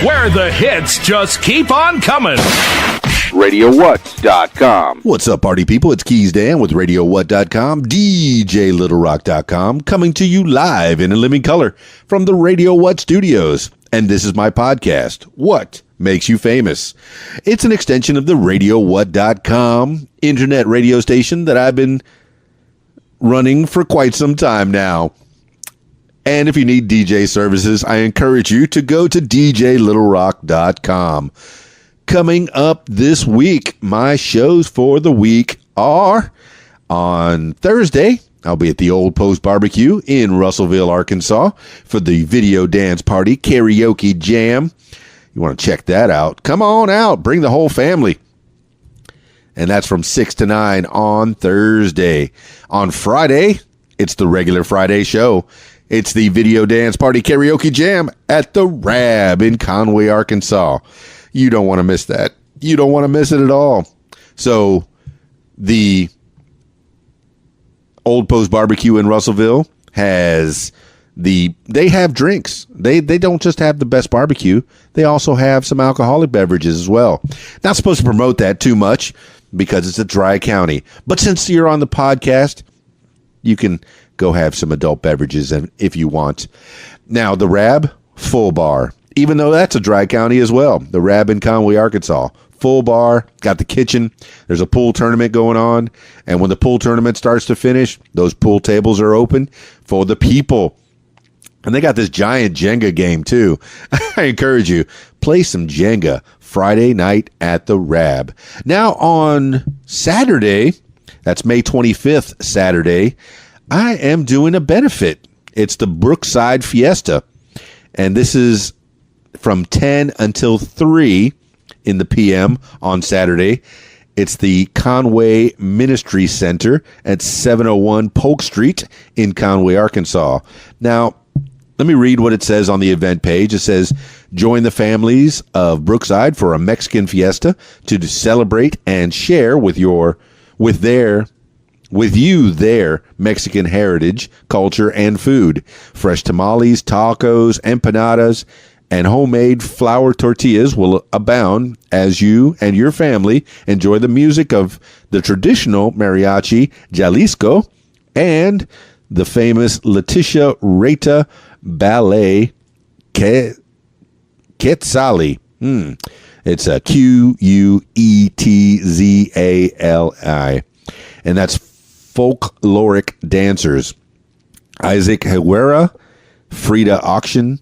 where the hits just keep on coming. RadioWhat.com. What's up, party people? It's Keys Dan with RadioWhat.com, DJLittleRock.com, coming to you live in a living color from the Radio What studios. And this is my podcast, What Makes You Famous. It's an extension of the RadioWhat.com internet radio station that I've been running for quite some time now. And if you need DJ services, I encourage you to go to DJLittleRock.com. Coming up this week, my shows for the week are on Thursday. I'll be at the Old Post Barbecue in Russellville, Arkansas for the Video Dance Party Karaoke Jam. You want to check that out? Come on out. Bring the whole family. And that's from 6 to 9 on Thursday. On Friday, it's the regular Friday show. It's the Video Dance Party Karaoke Jam at the Rab in Conway, Arkansas. You don't want to miss that. You don't want to miss it at all. So the Old Post Barbecue in Russellville they have drinks. They don't just have the best barbecue. They also have some alcoholic beverages as well. Not supposed to promote that too much because it's a dry county. But since you're on the podcast, you can go have some adult beverages if you want. Now, the Rab, full bar. Even though that's a dry county as well. The Rab in Conway, Arkansas. Full bar, got the kitchen. There's a pool tournament going on. And when the pool tournament starts to finish, those pool tables are open for the people. And they got this giant Jenga game, too. I encourage you, play some Jenga Friday night at the Rab. Now, on Saturday, that's May 25th, Saturday, I am doing a benefit. It's the Brookside Fiesta. And this is from 10 until 3 in the p.m. on Saturday. It's the Conway Ministry Center at 701 Polk Street in Conway, Arkansas. Now, let me read what it says on the event page. It says, join the families of Brookside for a Mexican fiesta to celebrate and share with you their Mexican heritage, culture, and food. Fresh tamales, tacos, empanadas, and homemade flour tortillas will abound as you and your family enjoy the music of the traditional mariachi Jalisco and the famous Leticia Reta Ballet Quetzali. It's a Quetzali. And that's folkloric dancers. Isaac Herrera, Frida Auction.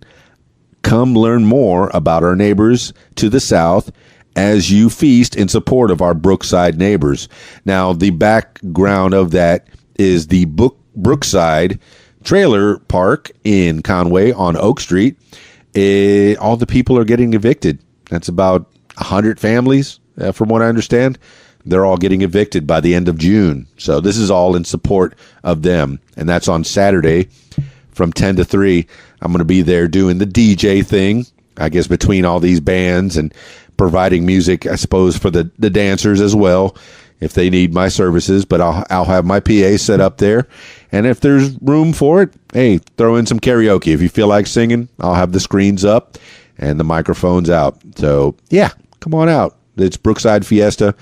Come learn more about our neighbors to the south as you feast in support of our Brookside neighbors. Now, the background of that is the Brookside Trailer Park in Conway on Oak Street. All the people are getting evicted. That's about 100 families, from what I understand. They're all getting evicted by the end of June. So this is all in support of them. And that's on Saturday from 10 to 3. I'm going to be there doing the DJ thing, I guess, between all these bands and providing music, I suppose, for the dancers as well, if they need my services. But I'll have my PA set up there. And if there's room for it, hey, throw in some karaoke. If you feel like singing, I'll have the screens up and the microphones out. So, yeah, come on out. It's Brookside Fiesta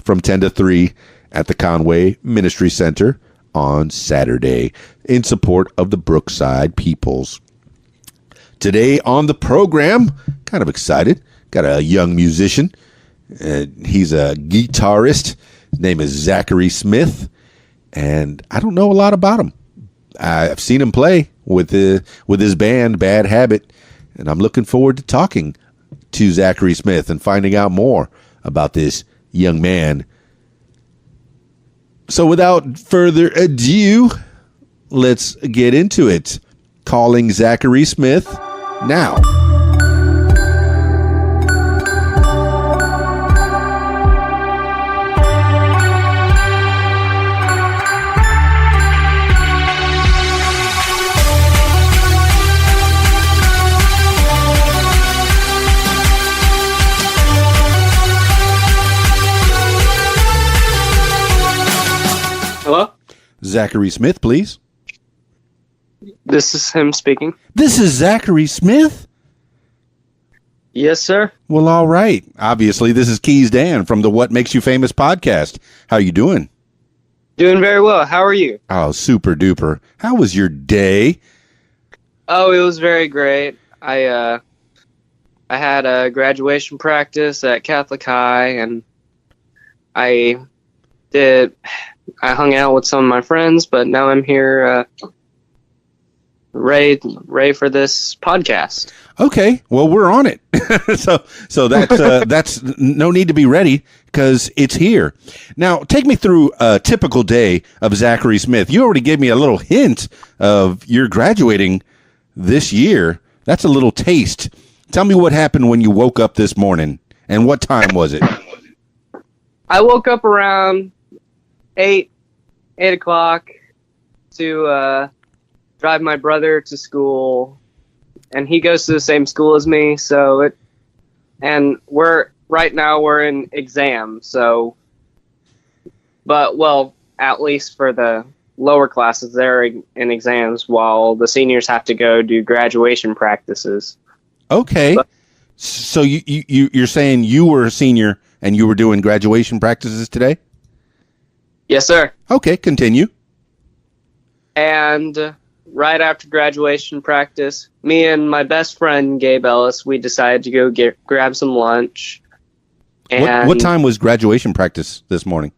from 10 to 3 at the Conway Ministry Center on Saturday in support of the Brookside peoples. Today on the program, kind of excited, got a young musician. He's a guitarist. His name is Zachary Smith, and I don't know a lot about him. I've seen him play with his band, Bad Habit, and I'm looking forward to talking to Zachary Smith and finding out more about this young man. So without further ado, let's get into it. Calling Zachary Smith now. Hello? Zachary Smith, please. This is him speaking. This is Zachary Smith? Yes, sir. Well, all right. Obviously, this is Keys Dan from the What Makes You Famous podcast. How you doing? Doing very well. How are you? Oh, super duper. How was your day? Oh, it was very great. I had a graduation practice at Catholic High, and I hung out with some of my friends, but now I'm here ready for this podcast. Okay, well, we're on it. so that's no need to be ready because it's here. Now, take me through a typical day of Zachary Smith. You already gave me a little hint of your graduating this year. That's a little taste. Tell me what happened when you woke up this morning, and what time was it? I woke up around 8 o'clock to drive my brother to school, and he goes to the same school as me. And we're in exams. So, at least for the lower classes, they're in exams while the seniors have to go do graduation practices. Okay, so you're saying you were a senior and you were doing graduation practices today? Yes, sir. Okay, continue. And right after graduation practice, me and my best friend, Gabe Ellis, we decided to go grab some lunch. And What time was graduation practice this morning?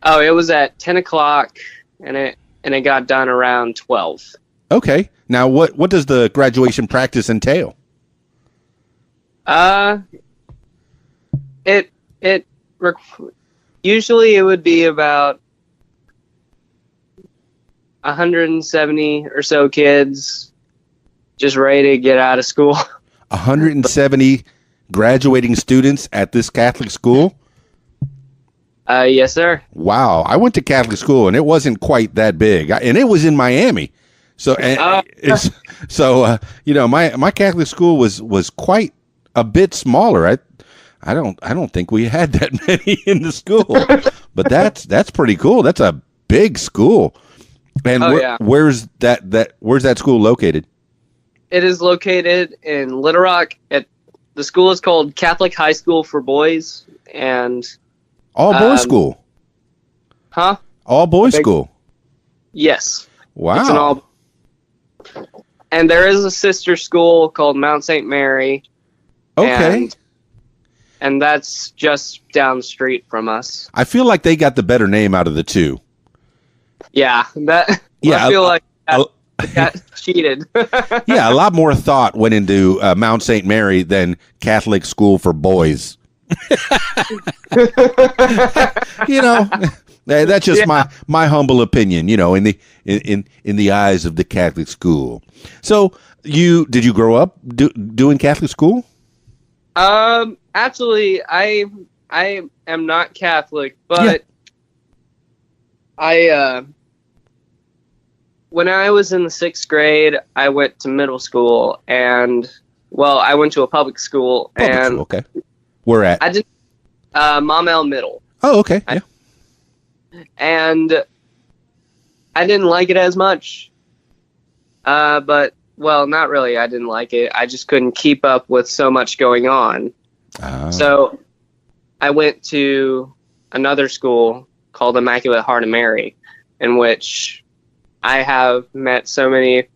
Oh, it was at 10 o'clock, and it got done around 12. Okay. Now, what does the graduation practice entail? Usually it would be about 170 or so kids just ready to get out of school. 170 graduating students at this Catholic school? Yes, sir. Wow. I went to Catholic school, and it wasn't quite that big. And it was in Miami. So, my Catholic school was quite a bit smaller. I don't think we had that many in the school, but that's pretty cool. That's a big school. And where's that school located? It is located in Little Rock. The school is called Catholic High School for Boys, and all boys school. Huh? All boys school. Yes. Wow. And there is a sister school called Mount St. Mary. Okay. And that's just down the street from us. I feel like they got the better name out of the two. Yeah, I feel like got cheated. Yeah, a lot more thought went into Mount St. Mary than Catholic School for Boys. That's just my humble opinion. In the eyes of the Catholic school. So, did you grow up doing Catholic school? Actually, I am not Catholic, but when I was in the 6th grade, I went to middle school, and I went to a public school. Okay. Where at? I did Maumelle Middle. Oh, okay. Yeah. And I didn't like it as much. But not really. I didn't like it. I just couldn't keep up with so much going on. So I went to another school called Immaculate Heart of Mary, in which I have met so many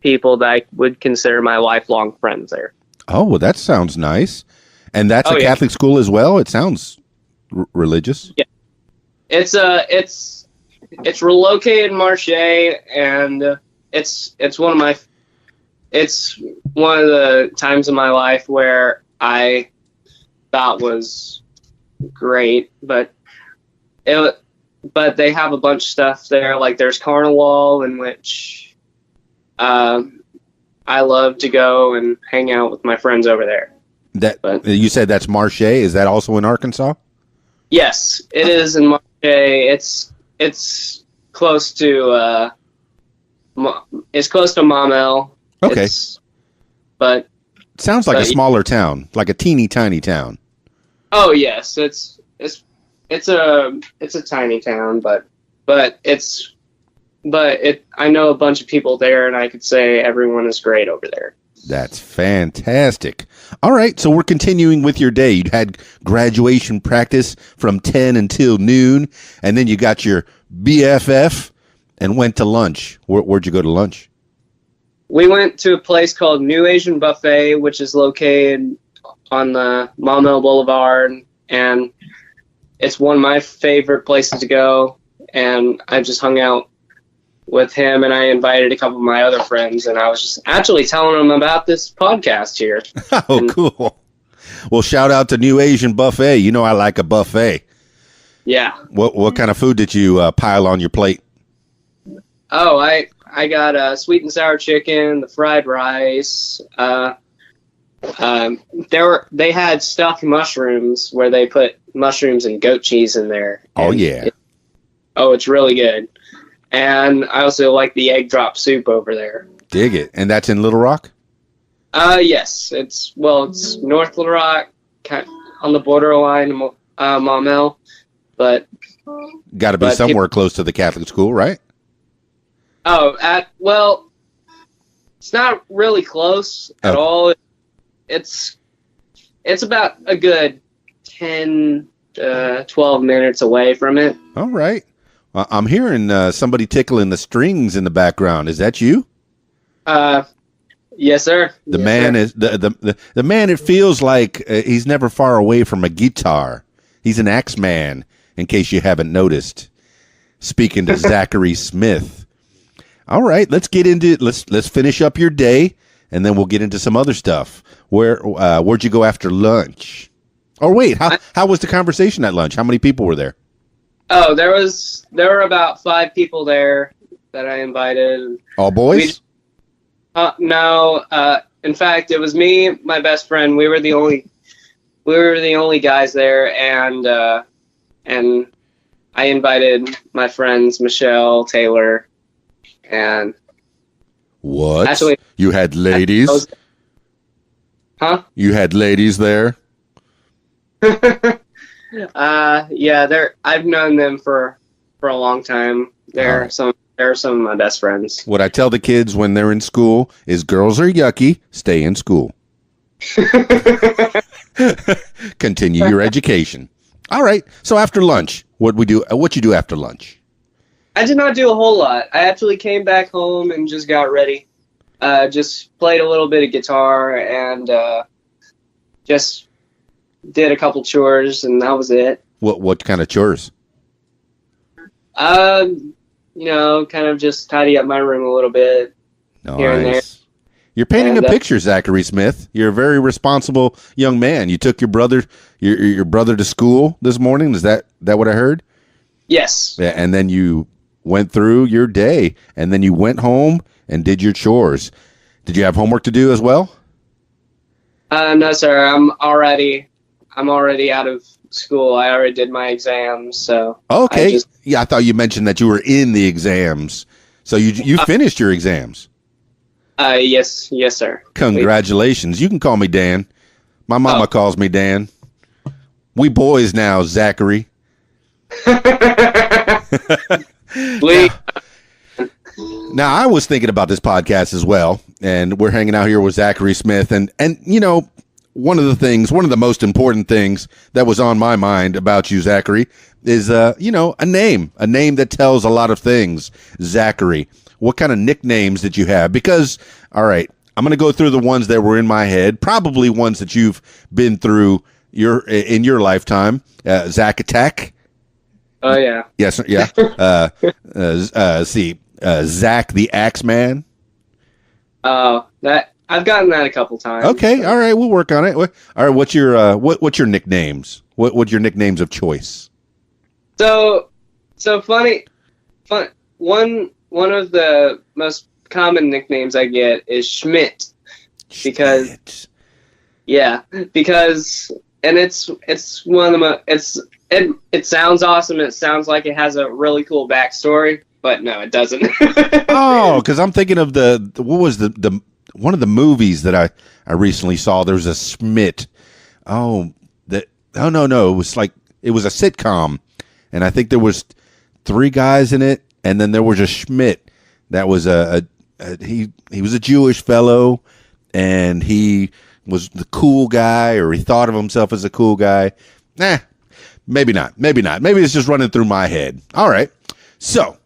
people that I would consider my lifelong friends there. Oh, well, that sounds nice. And that's a Catholic school as well? It sounds religious. Yeah. It's relocated in Marche, and it's one of the times in my life where I thought was great, but they have a bunch of stuff there. Like there's Carnival, in which I love to go and hang out with my friends over there. You said that's Marche. Is that also in Arkansas? Yes, it is in Marche. It's close to Maumelle. Okay, but it sounds like a smaller town, like a teeny tiny town. Oh yes, it's a tiny town, but I know a bunch of people there, and I could say everyone is great over there. That's fantastic. All right, so we're continuing with your day. You had graduation practice from 10 until noon, and then you got your BFF and went to lunch. Where'd you go to lunch? We went to a place called New Asian Buffet, which is located on the Maumelle Boulevard, and it's one of my favorite places to go. And I just hung out with him, and I invited a couple of my other friends, and I was just actually telling them about this podcast here. Oh, cool. Well, shout out to New Asian Buffet. You know I like a buffet. Yeah. What kind of food did you pile on your plate? Oh, I got sweet and sour chicken, the fried rice. They had stuffed mushrooms where they put mushrooms and goat cheese in there. Oh, yeah. It's really good. And I also like the egg drop soup over there. Dig it. And that's in Little Rock? Yes. It's North Little Rock, kind of on the borderline of Maumelle, but got to be somewhere close to the Catholic school, right? It's not really close at all. It's about a good 10 to 12 minutes away from it. All right. I'm hearing somebody tickling the strings in the background. Is that you? Yes, sir. The man is the man. It feels like he's never far away from a guitar. He's an axe man, in case you haven't noticed. Speaking to Zachary Smith. All right, let's get into let's finish up your day, and then we'll get into some other stuff. Where'd you go after lunch? Or wait, how was the conversation at lunch? How many people were there? Oh, there were about 5 people there that I invited. All boys? No. In fact, it was me, my best friend. We were the only guys there, and I invited my friends Michelle, Taylor, and what? Actually, you had ladies? Huh? You had ladies there? Yeah, I've known them for a long time. They're some of my best friends. What I tell the kids when they're in school is girls are yucky, stay in school. Continue your education. All right. So after lunch, what you do after lunch? I did not do a whole lot. I actually came back home and just got ready. Just played a little bit of guitar and just did a couple chores, and that was it. What kind of chores? Kind of just tidy up my room a little bit. Nice. Here and there. You're painting a picture, Zachary Smith. You're a very responsible young man. You took your brother to school this morning. Is that what I heard? Yes. Yeah, and then you went through your day, and then you went home and did your chores. Did you have homework to do as well? No, sir. I'm already out of school. I already did my exams, so. Okay. I thought you mentioned that you were in the exams. So you finished your exams. Yes, sir. Congratulations. You can call me Dan. My mama calls me Dan. We boys now, Zachary. Now, I was thinking about this podcast as well, and we're hanging out here with Zachary Smith, and one of the most important things that was on my mind about you, Zachary, is a name that tells a lot of things. Zachary, what kind of nicknames did you have? Because, all right, I'm going to go through the ones that were in my head, probably ones that you've been through in your lifetime. Zach Attack. Oh yeah. Yes, yeah. Zach the Axeman. That I've gotten that a couple times. Okay, all right, we'll work on it. All right, what's your nicknames? What's your nicknames of choice? So funny. One of the most common nicknames I get is Schmidt, because and it's one of the it sounds awesome. It sounds like it has a really cool backstory, but no, it doesn't. Oh, because I'm thinking of what was the one of the movies that I recently saw. There was a Schmidt. No, it was a sitcom, and I think there was 3 guys in it, and then there was a Schmidt that was he was a Jewish fellow, and he was the cool guy, or he thought of himself as a cool guy. Maybe not. Maybe not. Maybe it's just running through my head. All right. So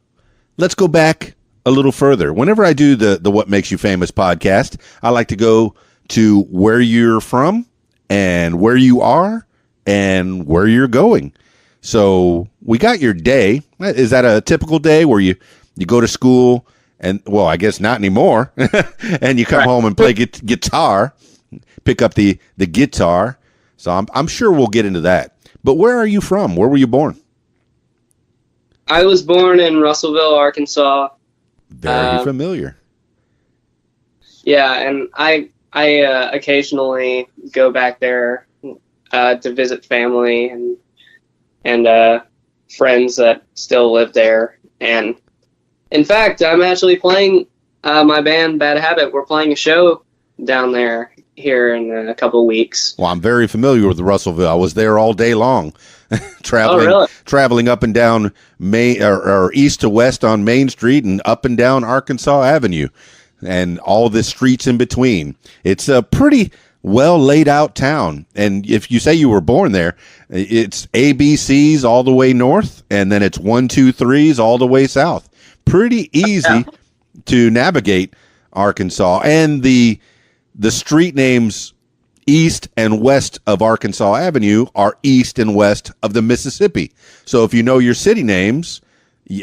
let's go back a little further. Whenever I do the What Makes You Famous podcast, I like to go to where you're from and where you are and where you're going. So we got your day. Is that a typical day where you go to school and, well, I guess not anymore, and you come home and play guitar, pick up the guitar. So I'm sure we'll get into that. But where are you from? Where were you born? I was born in Russellville, Arkansas. Very familiar. Yeah, and I occasionally go back there to visit family and friends that still live there. And in fact, I'm actually playing my band Bad Habit. We're playing a show down there here in a couple of weeks. Well, I'm very familiar with Russellville. I was there all day long, traveling up and down Main or east to west on Main Street and up and down Arkansas Avenue and all the streets in between. It's a pretty well laid out town. And if you say you were born there, it's ABCs all the way north, and then it's 1, 2, 3s all the way south. Pretty easy to navigate Arkansas. And the street names east and west of Arkansas Avenue are east and west of the Mississippi. So if you know your city names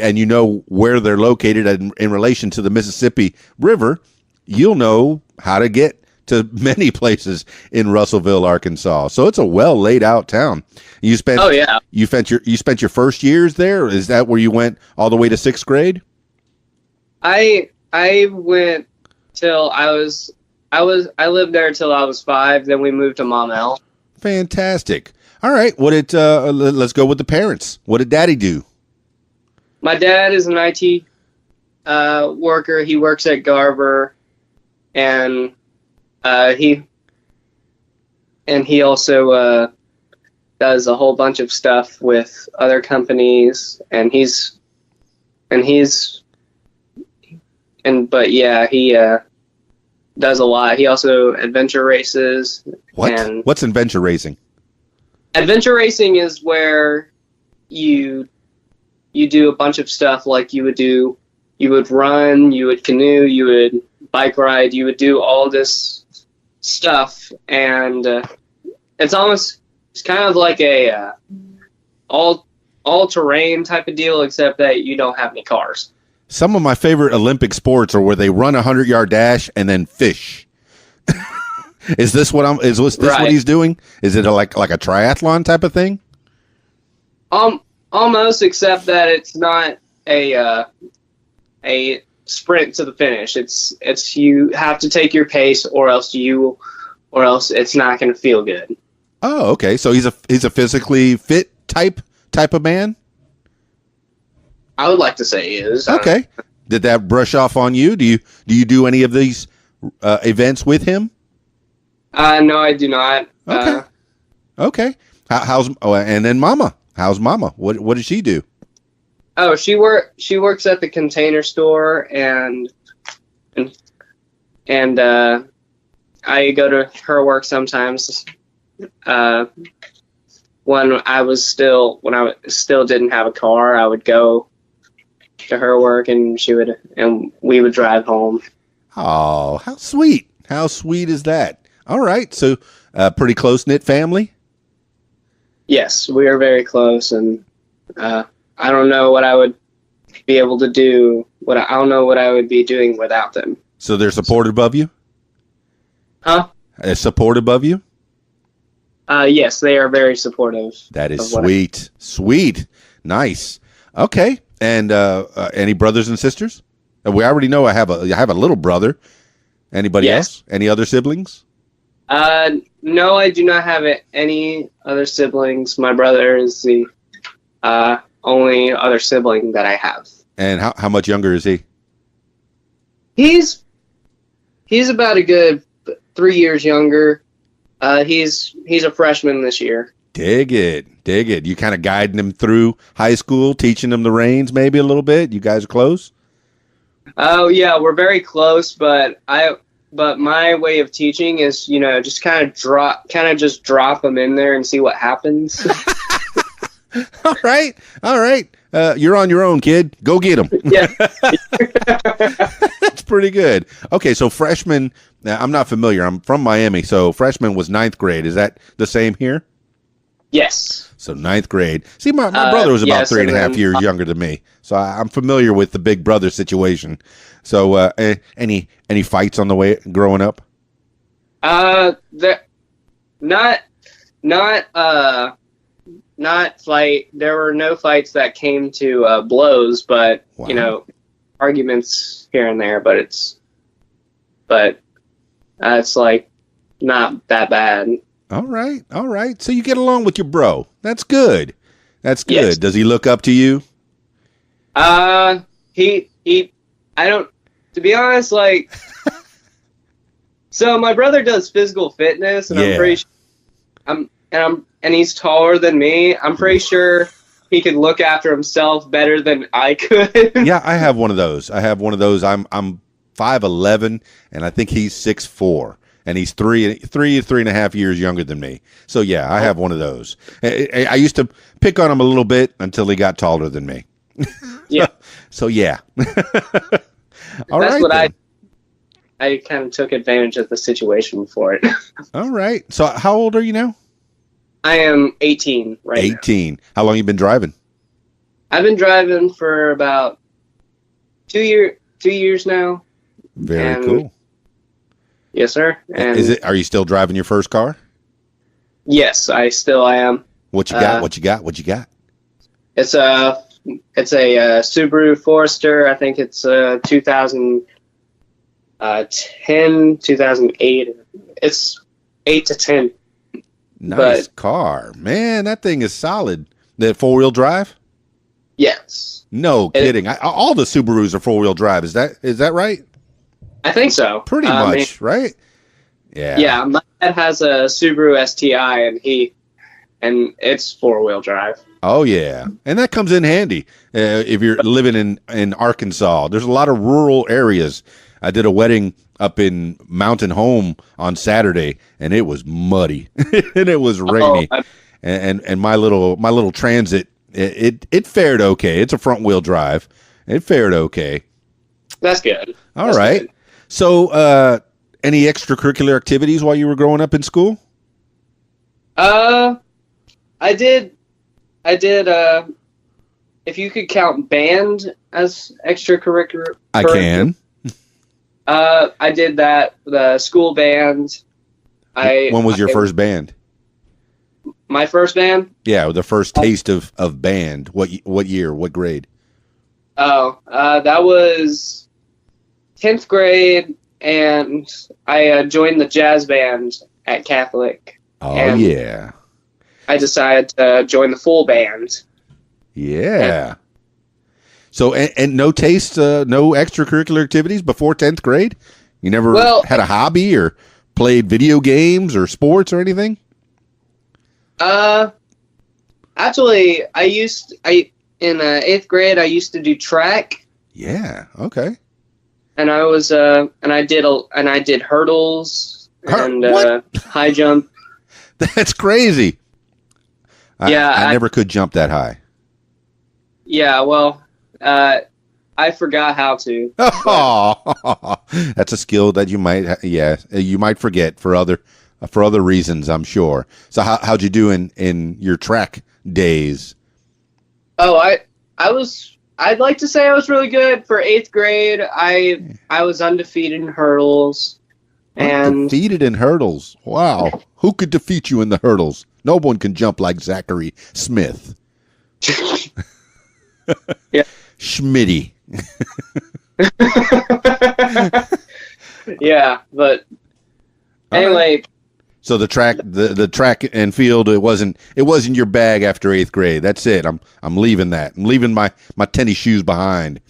and you know where they're located in relation to the Mississippi River, you'll know how to get to many places in Russellville, Arkansas. So it's a well laid out town. You spent you spent your first years there. Is that where you went all the way to 6th grade? I went till I lived there till I was 5. Then we moved to Maumelle. Fantastic. All right. Let's go with the parents. What did Daddy do? My dad is an IT worker. He works at Garver, and he also does a whole bunch of stuff with other companies. He does a lot. He also adventure races. What? What's adventure racing? Adventure racing is where you do a bunch of stuff like you would run, you would canoe, you would bike ride, you would do all this stuff, and it's kind of like a all-terrain type of deal, except that you don't have any cars. Some of my favorite Olympic sports are where they run a 100-yard dash and then fish. Is this what what he's doing? Is it like a triathlon type of thing? Almost, except that it's not a sprint to the finish. It's you have to take your pace, or else it's not going to feel good. Oh, okay. So he's a physically fit type of man. I would like to say he is. Okay. Did that brush off on you? Do you do any of these events with him? No, I do not. Okay. Okay. And then Mama? How's Mama? What does she do? Oh, she works at the Container Store, and I go to her work sometimes. When I still didn't have a car, I would go to her work, and we would drive home. Oh, how sweet! How sweet is that? All right, so pretty close knit family. Yes, we are very close, and I don't know what I would be able to do. I don't know what I would be doing without them. So they're supportive of you? Huh? Supportive of you? Yes, they are very supportive. That is sweet. Sweet. Nice. Okay. And any brothers and sisters? We already know I have a little brother. Anybody else? Any other siblings? No, I do not have any other siblings. My brother is the only other sibling that I have. And how much younger is he? He's about a good 3 years younger. He's a freshman this year. Dig it. You kind of guiding him through high school, teaching him the reins maybe a little bit? You guys are close? Oh, yeah, we're very close, but but my way of teaching is, just kind of drop them in there and see what happens. All right. You're on your own, kid. Go get them. Yeah. That's pretty good. Okay, so freshman, I'm not familiar. I'm from Miami, so freshman was 9th grade. Is that the same here? Yes. So 9th grade. See, my brother was about 3.5 years younger than me, so I'm familiar with the big brother situation. So any fights on the way growing up? Not fight. There were no fights that came to blows, but Wow. arguments here and there. But it's like not that bad. All right. So you get along with your bro. That's good. Yes. Does he look up to you? He. I don't. To be honest, like. So my brother does physical fitness, and Yeah. I'm pretty sure and he's taller than me. I'm pretty sure he could look after himself better than I could. Yeah, I have one of those. I'm 5'11", and I think he's 6'4", and he's 3.5 years younger than me. So yeah, I have one of those. I used to pick on him a little bit until he got taller than me. Yeah. So yeah. All That's right. what then. I kind of took advantage of the situation for it. All right. So how old are you now? I am 18 right now. 18. How long you been driving? I've been driving for about 2 years now. Very And- cool. Yes, sir. And Are you still driving your first car? yes, I am. What you got? What you got? It's a Subaru Forester. I think it's 2010, 2008. It's 8 to 10. Nice car. Man, that thing is solid. That 4-wheel drive? Yes, No kidding. All the Subarus are 4-wheel drive. Is that right? I think so. Pretty much, right? Yeah. Yeah, my dad has a Subaru STI, and it's 4-wheel drive. Oh yeah, and that comes in handy if you're living in Arkansas. There's a lot of rural areas. I did a wedding up in Mountain Home on Saturday, and it was muddy and it was rainy. And my little Transit, it fared okay. It's a front wheel drive. It fared okay. That's good. All right. Good. So, any extracurricular activities while you were growing up in school? I did. If you could count band as extracurricular, I can. I did that. The school band. When was your first band? My first band? Yeah, the first taste of band. What year? What grade? Oh, that was 10th grade, and I joined the jazz band at Catholic. Oh, And yeah. I decided to join the full band. Yeah. So, and no taste, no extracurricular activities before 10th grade? You never had a hobby or played video games or sports or anything? Actually, in 8th grade, I used to do track. Yeah. Okay. And I did hurdles and high jump. That's crazy. I never could jump that high. Yeah, well, I forgot how to. Oh, that's a skill that you might forget for other reasons, I'm sure. So how'd you do in your track days? Oh, I'd like to say I was really good for 8th grade. I was undefeated in hurdles. Undefeated in hurdles. Wow. Who could defeat you in the hurdles? No one can jump like Zachary Smith. Yeah. Schmitty. Yeah, but anyway. So the track and field, it wasn't your bag after 8th grade. That's it. I'm leaving that. I'm leaving my tennis shoes behind.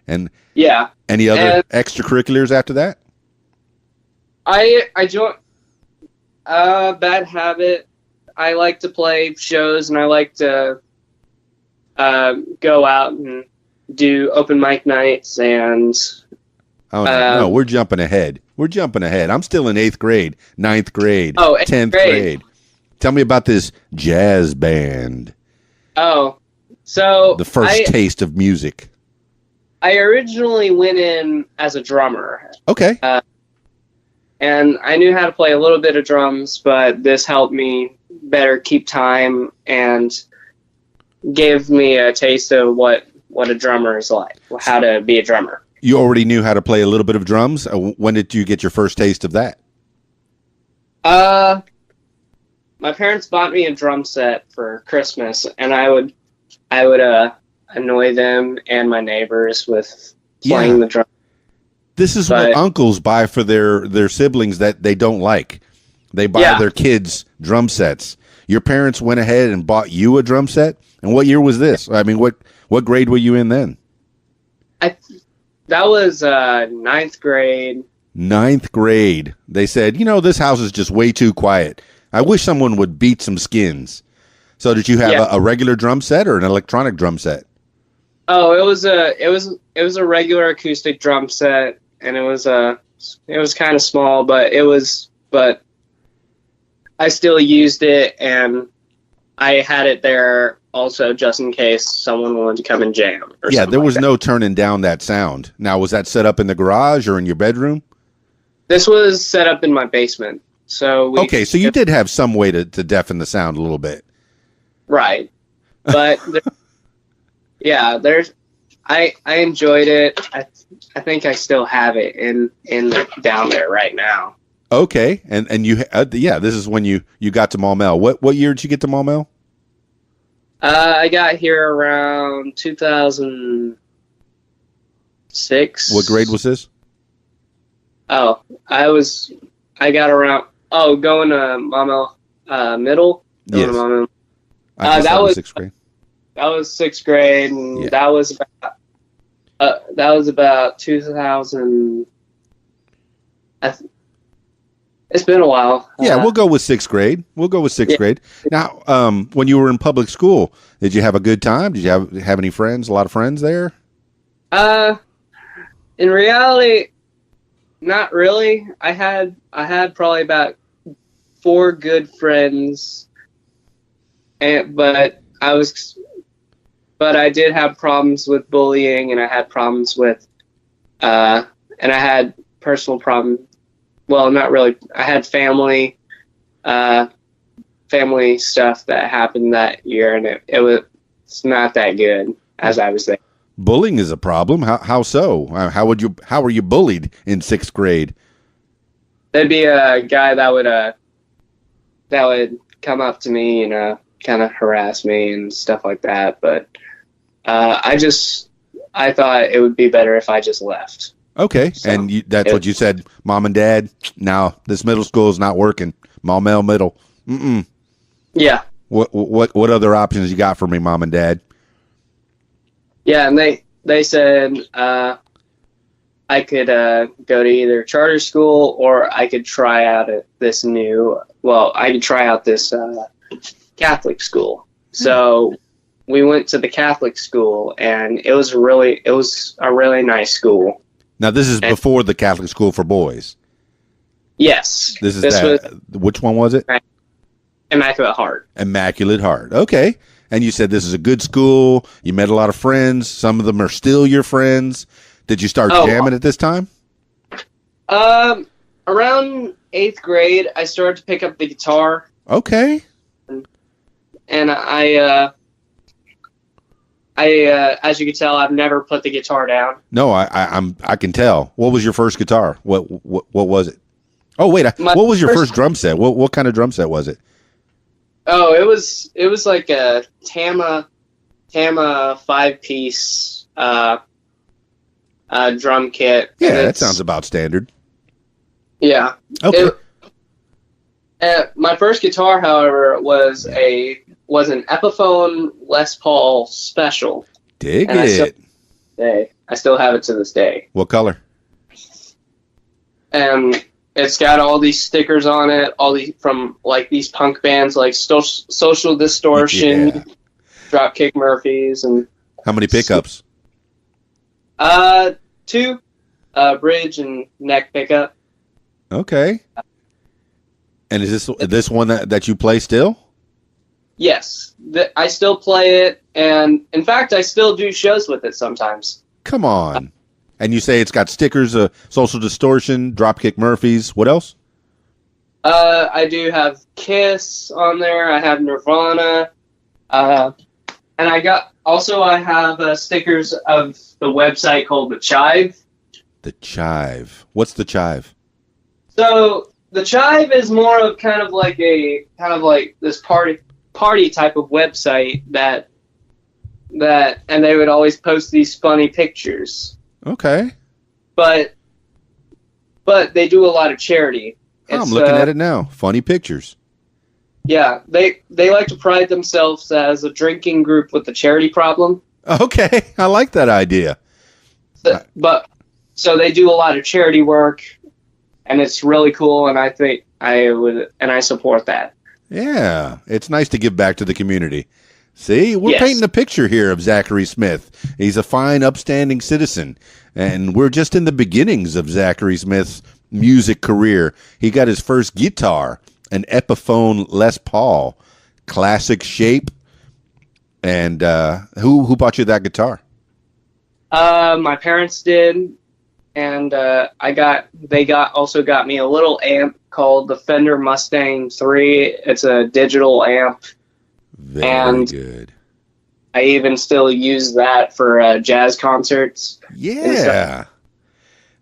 And yeah. Any other extracurriculars after that? I joined Bad Habit. I like to play shows, and I like to go out and do open mic nights and Oh, no, we're jumping ahead. I'm still in 8th grade, 9th grade, Eighth 10th grade. Tell me about this jazz band. Oh, so the first taste of music. I originally went in as a drummer. Okay. And I knew how to play a little bit of drums, but this helped me better keep time and gave me a taste of what a drummer is like, how to be a drummer. You already knew how to play a little bit of drums? When did you get your first taste of that? My parents bought me a drum set for Christmas, and I would annoy them and my neighbors with playing the drum. This is what uncles buy for their siblings that they don't like. They buy their kids drum sets. Your parents went ahead and bought you a drum set? And what year was this? I mean, what grade were you in then? That was 9th grade. 9th grade. They said, this house is just way too quiet. I wish someone would beat some skins. So did you have a regular drum set or an electronic drum set? Oh, it was a regular acoustic drum set, and it was kind of small, but I still used it, and I had it there also just in case someone wanted to come and jam. There was no turning down that sound. Now, was that set up in the garage or in your bedroom? This was set up in my basement. So you did have some way to deafen the sound a little bit. Right. But I enjoyed it. I think I still have it in down there right now. Okay. And you this is when you got to Maumelle. What year did you get to Maumelle? I got here around 2006. What grade was this? Oh, I got around going to Maumelle middle. Yes. That was 6th grade. That was 6th grade, and that was about 2000. It's been a while. We'll go with 6th grade. Grade. Now, when you were in public school, did you have a good time? Did you have any friends? A lot of friends there? In reality, not really. I had probably about 4 good friends, but I did have problems with bullying, and I had problems with, and I had personal problems. Well, not really. I had family stuff that happened that year, and it was not that good as I was there. Bullying is a problem. How so? How were you bullied in 6th grade? There'd be a guy that would come up to me and kind of harass me and stuff like that. But I thought it would be better if I just left. Okay, so, and that's what you said, Mom and Dad. Now this middle school is not working. Maumelle Middle. Mm-mm. Yeah. What other options you got for me, Mom and Dad? Yeah, and they said I could go to either charter school or I could try out this Catholic school. So we went to the Catholic school, and it was a really nice school. Now, this is before the Catholic school for boys. Yes. Which one was it? Immaculate Heart. Immaculate Heart. Okay. And you said this is a good school. You met a lot of friends. Some of them are still your friends. Did you start jamming at this time? Around 8th grade, I started to pick up the guitar. Okay. And I as you can tell, I've never put the guitar down. No, I can tell. What was your first guitar? What was it? Oh wait, what was your first drum set? What kind of drum set was it? Oh, it was like a Tama 5-piece drum kit. Yeah, that sounds about standard. Yeah. Okay. My first guitar, however, was an Epiphone Les Paul Special. Dig it. I still have it to this day. What color? And it's got all these stickers on it, from like these punk bands like Social Distortion, Dropkick Murphys, and how many pickups? 2. bridge and neck pickup. Okay. And is this one that you play still? Yes, I still play it, and in fact, I still do shows with it sometimes. Come on. And you say it's got stickers, Social Distortion, Dropkick Murphys. What else? I do have Kiss on there. I have Nirvana, and I have stickers of the website called The Chive. The Chive. What's The Chive? So The Chive is more of kind of like this party type of website that and they would always post these funny pictures. Okay. But they do a lot of charity. I'm looking at it now. Funny pictures. Yeah, they like to pride themselves as a drinking group with a charity problem. Okay, I like that idea. But so they do a lot of charity work, and it's really cool. And I think I support that. Yeah, it's nice to give back to the community. See, we're painting a picture here of Zachary Smith. He's a fine, upstanding citizen, and we're just in the beginnings of Zachary Smith's music career. He got his first guitar, an Epiphone Les Paul, classic shape. And who bought you that guitar? My parents did, and they also got me a little amp called the Fender Mustang 3. It's a digital amp. Very good. I even still use that for jazz concerts. Yeah.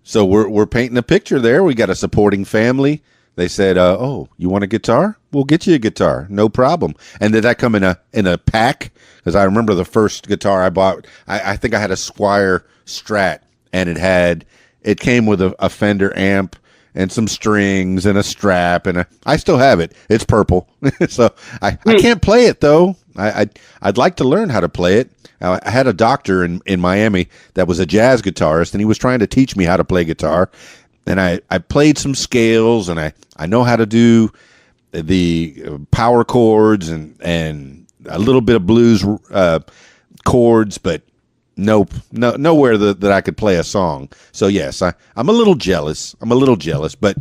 So we're painting a picture there. We got a supporting family. They said, "Oh, you want a guitar? We'll get you a guitar, no problem." And did that come in a pack? Because I remember the first guitar I bought. I think I had a Squier Strat, and it came with a Fender amp and some strings and a strap, and I still have it. It's purple, so I can't play it though. I'd like to learn how to play it. I had a doctor in Miami that was a jazz guitarist, and he was trying to teach me how to play guitar. And I played some scales, and I know how to do the power chords and a little bit of blues chords, but nowhere that I could play a song. So yes, I'm a little jealous. But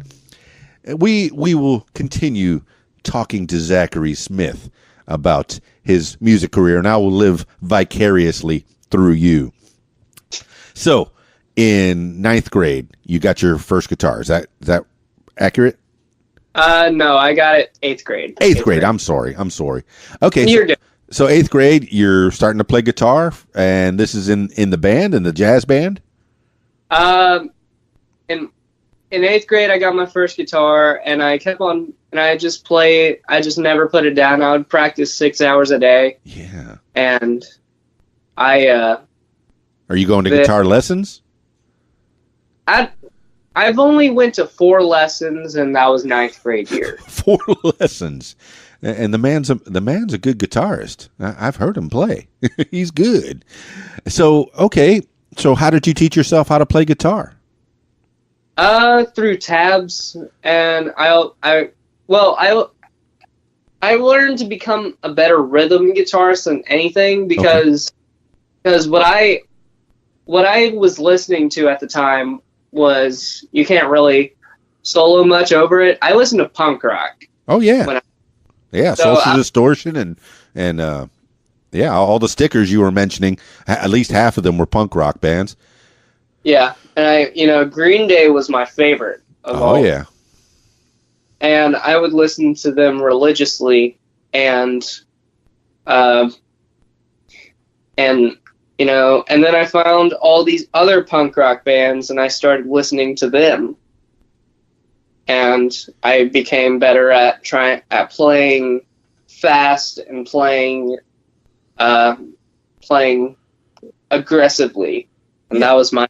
we will continue talking to Zachary Smith about his music career, and I will live vicariously through you. So, in 9th grade, you got your first guitar. Is that accurate? No, I got it 8th grade. 8th grade. I'm sorry. Okay. You're good. So 8th grade, you're starting to play guitar, and this is in the band, in the jazz band? In 8th grade, I got my first guitar, and I kept on, and I just never put it down. I would practice 6 hours a day. Yeah. And Are you going to guitar lessons? I've only went to 4 lessons, and that was 9th grade year. 4 lessons. And the man's a good guitarist. I've heard him play. He's good. So, okay. So how did you teach yourself how to play guitar? Through tabs, and I learned to become a better rhythm guitarist than anything because what I was listening to at the time was you can't really solo much over it. I listened to punk rock. Oh yeah. Social Distortion and all the stickers you were mentioning. At least half of them were punk rock bands. Yeah, and Green Day was my favorite of all. Oh yeah. And I would listen to them religiously, and then I found all these other punk rock bands, and I started listening to them, and I became better at playing fast and playing aggressively, and that was my.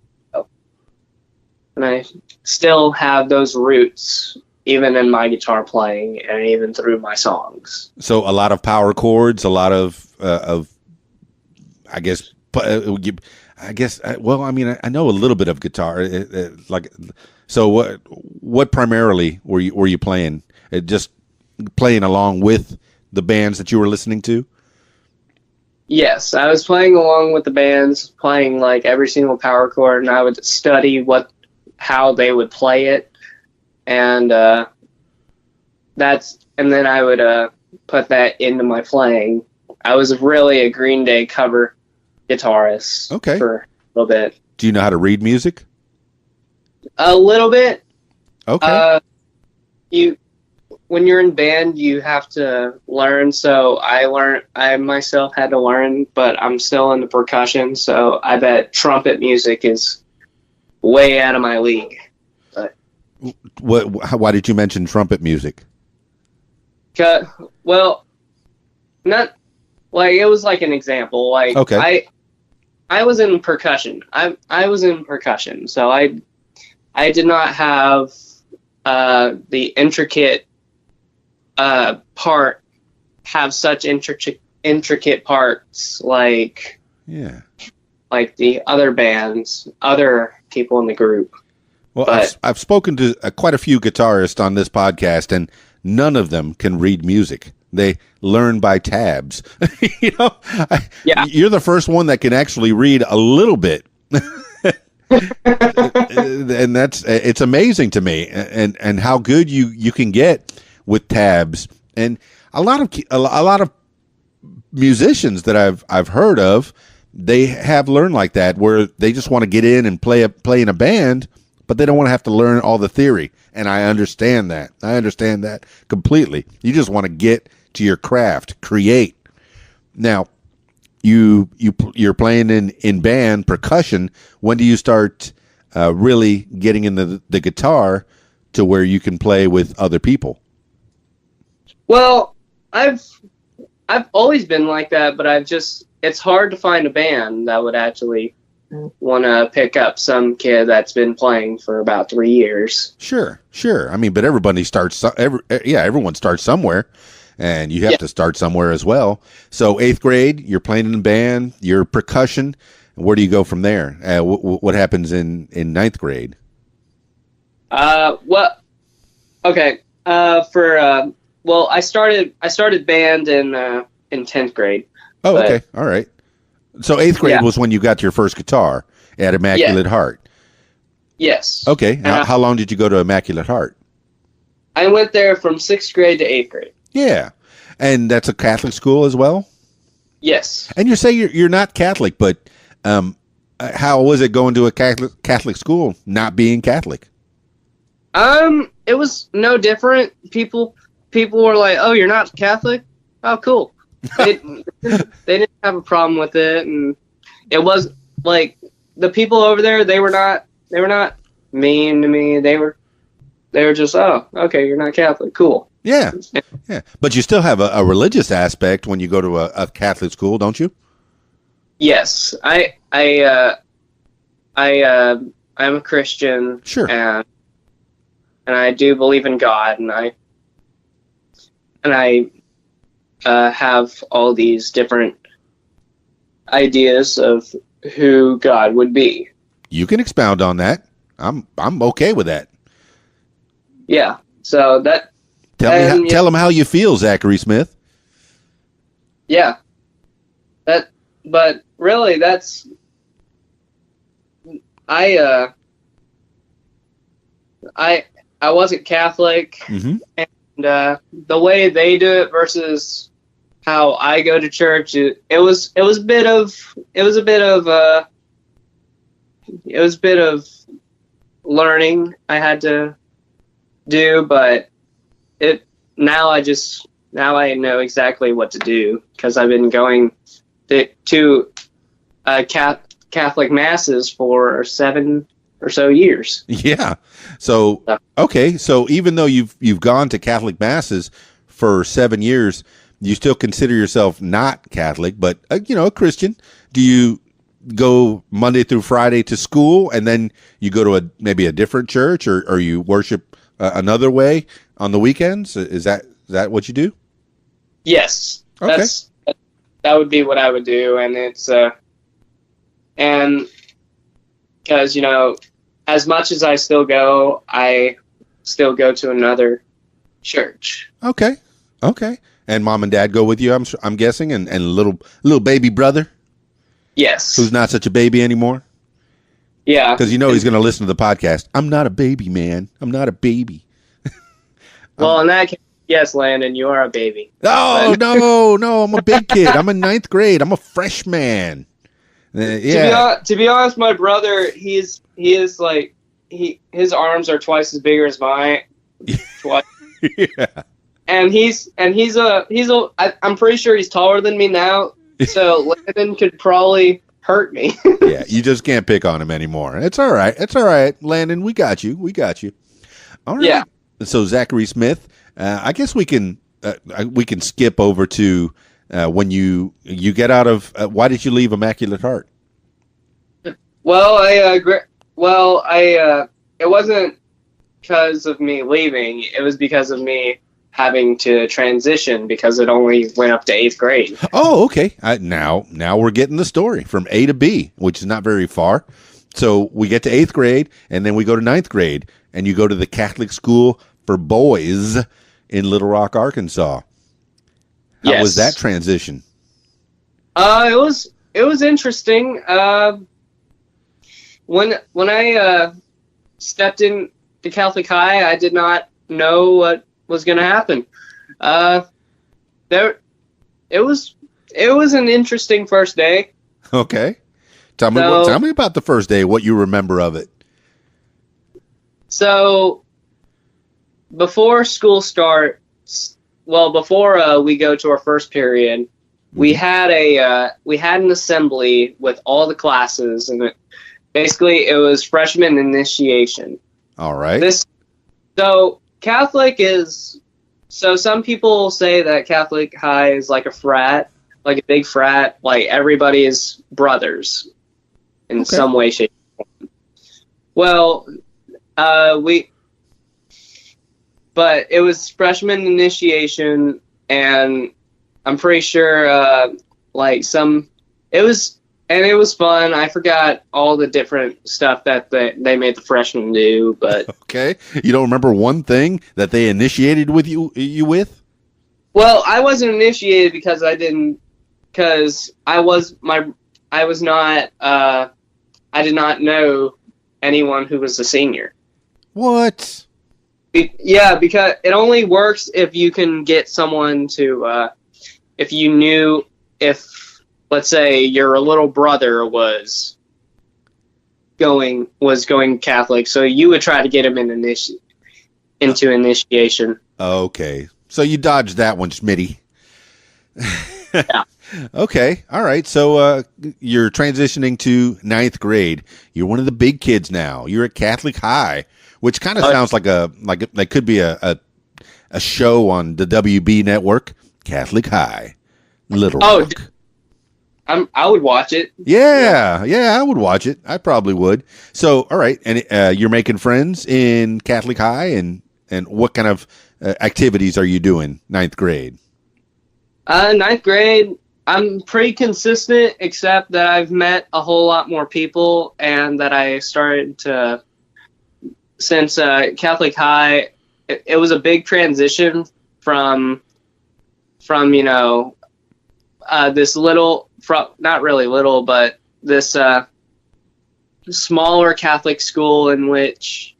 And I still have those roots, even in my guitar playing and even through my songs. So a lot of power chords, a lot of I know a little bit of guitar. So what primarily were you playing? Just playing along with the bands that you were listening to? Yes, I was playing along with the bands, playing like every single power chord, and I would study what how they would play it, and then I would put that into my playing. I was really a Green Day cover guitarist for a little bit. Do you know how to read music? A little bit. Okay. When you're in band, you have to learn. So I myself had to learn, but I'm still into percussion. So I bet trumpet music is way out of my league. But why did you mention trumpet music? Well, not like it was like an example. Like I was in percussion. I was in percussion. So I did not have the intricate part have such intricate parts like the other bands, other people in the group. Well, I've spoken to quite a few guitarists on this podcast, and none of them can read music. They learn by tabs. You're the first one that can actually read a little bit. And it's amazing to me, and how good you can get with tabs. And a lot of musicians that I've heard of, they have learned like that, where they just want to get in and play in a band, but they don't want to have to learn all the theory. And I understand that. I understand that completely. You just want to get to your craft, create. Now, you're playing in band percussion. When do you start really getting into the guitar to where you can play with other people? Well, I've always been like that, but it's hard to find a band that would actually want to pick up some kid that's been playing for about 3 years. Sure. I mean, but everybody starts. Everyone starts somewhere. And you have to start somewhere as well. So 8th grade, you're playing in a band, you're percussion. Where do you go from there? What happens in 9th grade? I started band in 10th grade. Oh, okay. All right. So 8th grade was when you got your first guitar at Immaculate Heart. Yes. Okay. How long did you go to Immaculate Heart? I went there from 6th grade to 8th grade. Yeah. And that's a Catholic school as well? Yes. And you say you're not Catholic, but how was it going to a Catholic school not being Catholic? It was no different. People were like, "Oh, you're not Catholic? Oh, cool." They didn't have a problem with it, and it was like the people over there. They were not mean to me. They were just, "Oh, okay, you're not Catholic, cool." Yeah. But you still have a religious aspect when you go to a Catholic school, don't you? Yes, I'm a Christian. Sure. And I do believe in God, and I have all these different ideas of who God would be. You can expound on that. I'm okay with that. Yeah. So that. Tell them how you feel, Zachary Smith. Yeah. But really, that's. I wasn't Catholic, mm-hmm. and the way they do it versus how I go to church, it was a bit of learning I had to do, but now I know exactly what to do because I've been going to Catholic masses for 7 or so years. Yeah. So okay. So even though you've gone to Catholic masses for 7 years, you still consider yourself not Catholic, but a Christian. Do you go Monday through Friday to school, and then you go to maybe a different church, or you worship another way on the weekends? Is that what you do? Yes. Okay. That would be what I would do, and it's and because as much as I still go to another church. Okay. And mom and dad go with you, I'm guessing, and little baby brother. Yes. Who's not such a baby anymore. Yeah. Because he's going to listen to the podcast. I'm not a baby, man. I'm not a baby. Well, in that case, yes, Landon, you are a baby. Oh, no. I'm a big kid. I'm in 9th grade. I'm a freshman. Yeah. To be honest, my brother, his arms are twice as big as mine. Twice. Yeah. And I'm pretty sure he's taller than me now. So Landon could probably hurt me. Yeah, you just can't pick on him anymore. It's all right. It's all right, Landon. We got you. All right. Yeah. So Zachary Smith, I guess we can skip over to when you get out of. Why did you leave Immaculate Heart? Well, it wasn't because of me leaving. It was because of me having to transition because it only went up to 8th grade. Oh, okay. Now we're getting the story from A to B, which is not very far. So we get to 8th grade, and then we go to 9th grade, and you go to the Catholic school for boys in Little Rock, Arkansas. How was that transition? It was interesting. When I stepped in to Catholic High, I did not know what was going to happen. It was an interesting first day. Okay, tell me about the first day. What you remember of it? So before school starts, before we go to our first period, we had an assembly with all the classes, and basically it was freshman initiation. All right. So Catholic is, so some people say that Catholic High is like a frat, like a big frat, like everybody is brothers in some way, shape, or form. Well, but it was freshman initiation, and I'm pretty sure, it was fun. I forgot all the different stuff that they made the freshmen do, but okay, you don't remember one thing that they initiated with you with? Well, I wasn't initiated because I did not know anyone who was a senior. What? Yeah, because it only works if you can get someone to, if let's say your little brother was going Catholic, so you would try to get him into initiation. Okay, so you dodged that one, Smitty. Yeah. Okay, all right. So you're transitioning to 9th grade. You're one of the big kids now. You're at Catholic High, which kind of sounds like that could be a show on the WB network. Catholic High, Little Rock. I would watch it. Yeah, I would watch it. I probably would. So, all right, and you're making friends in Catholic High, and what kind of activities are you doing 9th grade? 9th grade, I'm pretty consistent, except that I've met a whole lot more people, and that I started to, since Catholic High, it was a big transition from this little, not really little, but this smaller Catholic school in which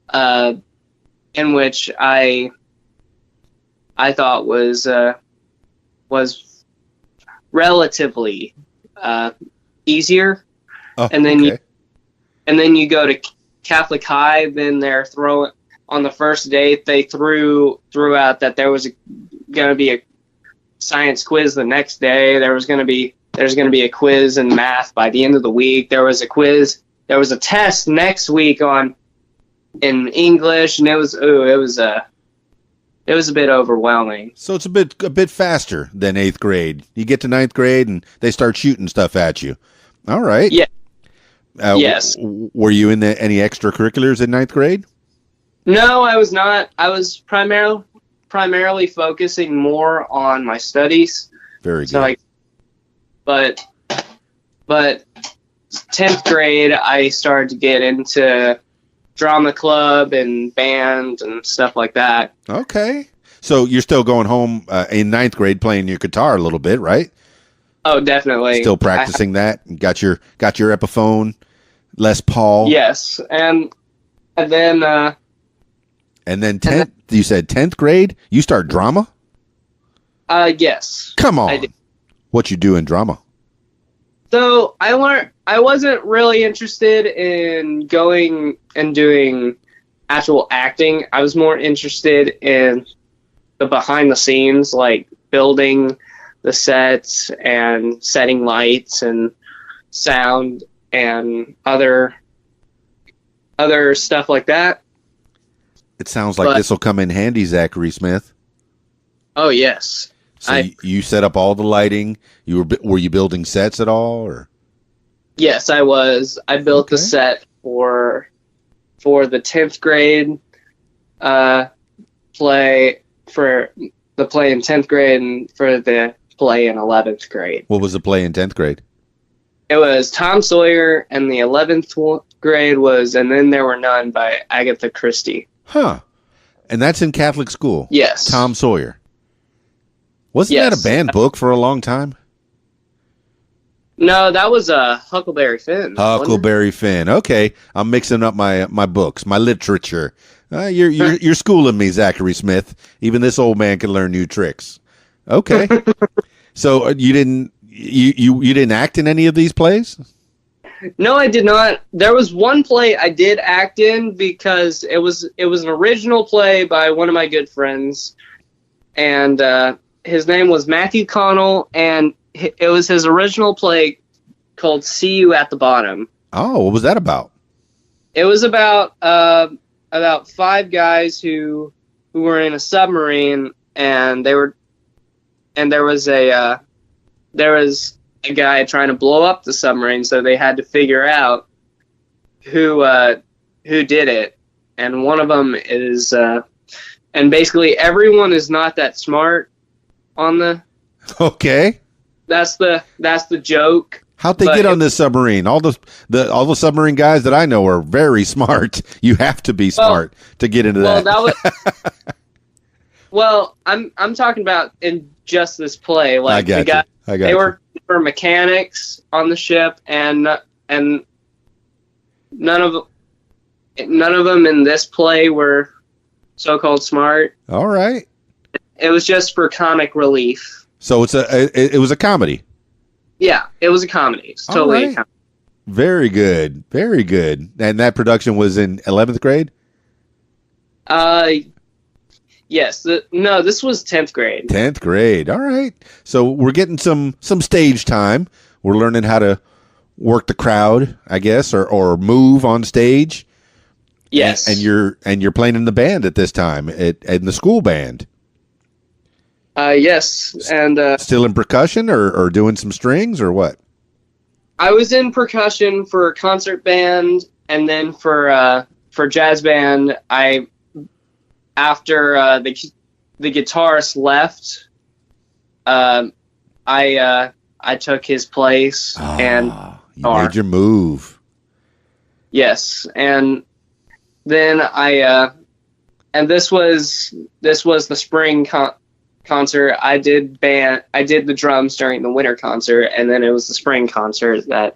I thought was relatively easier. Oh, and then you go to Catholic High. Then they're throwing on the first day. They threw out that there was going to be a science quiz the next day. There's going to be a quiz in math by the end of the week. There was a quiz. There was a test next week in English, and it was a bit overwhelming. So it's a bit faster than 8th grade. You get to 9th grade, and they start shooting stuff at you. All right. Yeah. Yes. Were you in any extracurriculars in 9th grade? No, I was not. I was primarily focusing more on my studies. Very good. But 10th grade, I started to get into drama club and band and stuff like that. Okay. So you're still going home in 9th grade playing your guitar a little bit, right? Oh, definitely. Still practicing that. Got your Epiphone Les Paul. Yes, and then And then 10th, you said 10th grade, you start drama? yes. Come I on. did. What you do in drama? So I wasn't really interested in going and doing actual acting. I was more interested in the behind the scenes, like building the sets and setting lights and sound and other stuff like that. It sounds like this will come in handy, Zachary Smith. Oh yes. So you set up all the lighting. Were you building sets at all, or? Yes, I was. I built the set for the 10th grade play, for the play in 10th grade, and for the play in 11th grade. What was the play in 10th grade? It was Tom Sawyer, and the 11th grade was And Then There Were None by Agatha Christie. Huh. And that's in Catholic school? Yes. Tom Sawyer. Wasn't that a banned book for a long time? No, that was Huckleberry Finn. Huckleberry Finn. Okay, I'm mixing up my books, my literature. You're schooling me, Zachary Smith. Even this old man can learn new tricks. Okay. So you didn't act in any of these plays? No, I did not. There was one play I did act in because it was an original play by one of my good friends, and his name was Matthew Connell, and it was his original play called "See You at the Bottom." Oh, what was that about? It was about 5 guys who were in a submarine, and there was a guy trying to blow up the submarine, so they had to figure out who did it. And one of them is, and basically everyone is not that smart on the. Okay. That's the joke. How'd they get on this submarine? All the submarine guys that I know are very smart. You have to be smart to get into that. Well, I'm talking about in just this play. Like I got you. They were mechanics on the ship, and none of them in this play were so-called smart. All right. It was just for comic relief. So it was a comedy. Yeah, it was a comedy. It's totally a comedy. Very good. Very good. And that production was in 11th grade? Yes. This was 10th grade. 10th grade. All right. So we're getting some stage time. We're learning how to work the crowd, I guess, or move on stage. Yes. And you're playing in the band at this time, in the school band. Yes, and still in percussion or doing some strings or what? I was in percussion for concert band, and then for jazz band, after the guitarist left, I took his place and you made your move. Yes, and then and this was the spring concert. I did the drums during the winter concert, and then it was the spring concert that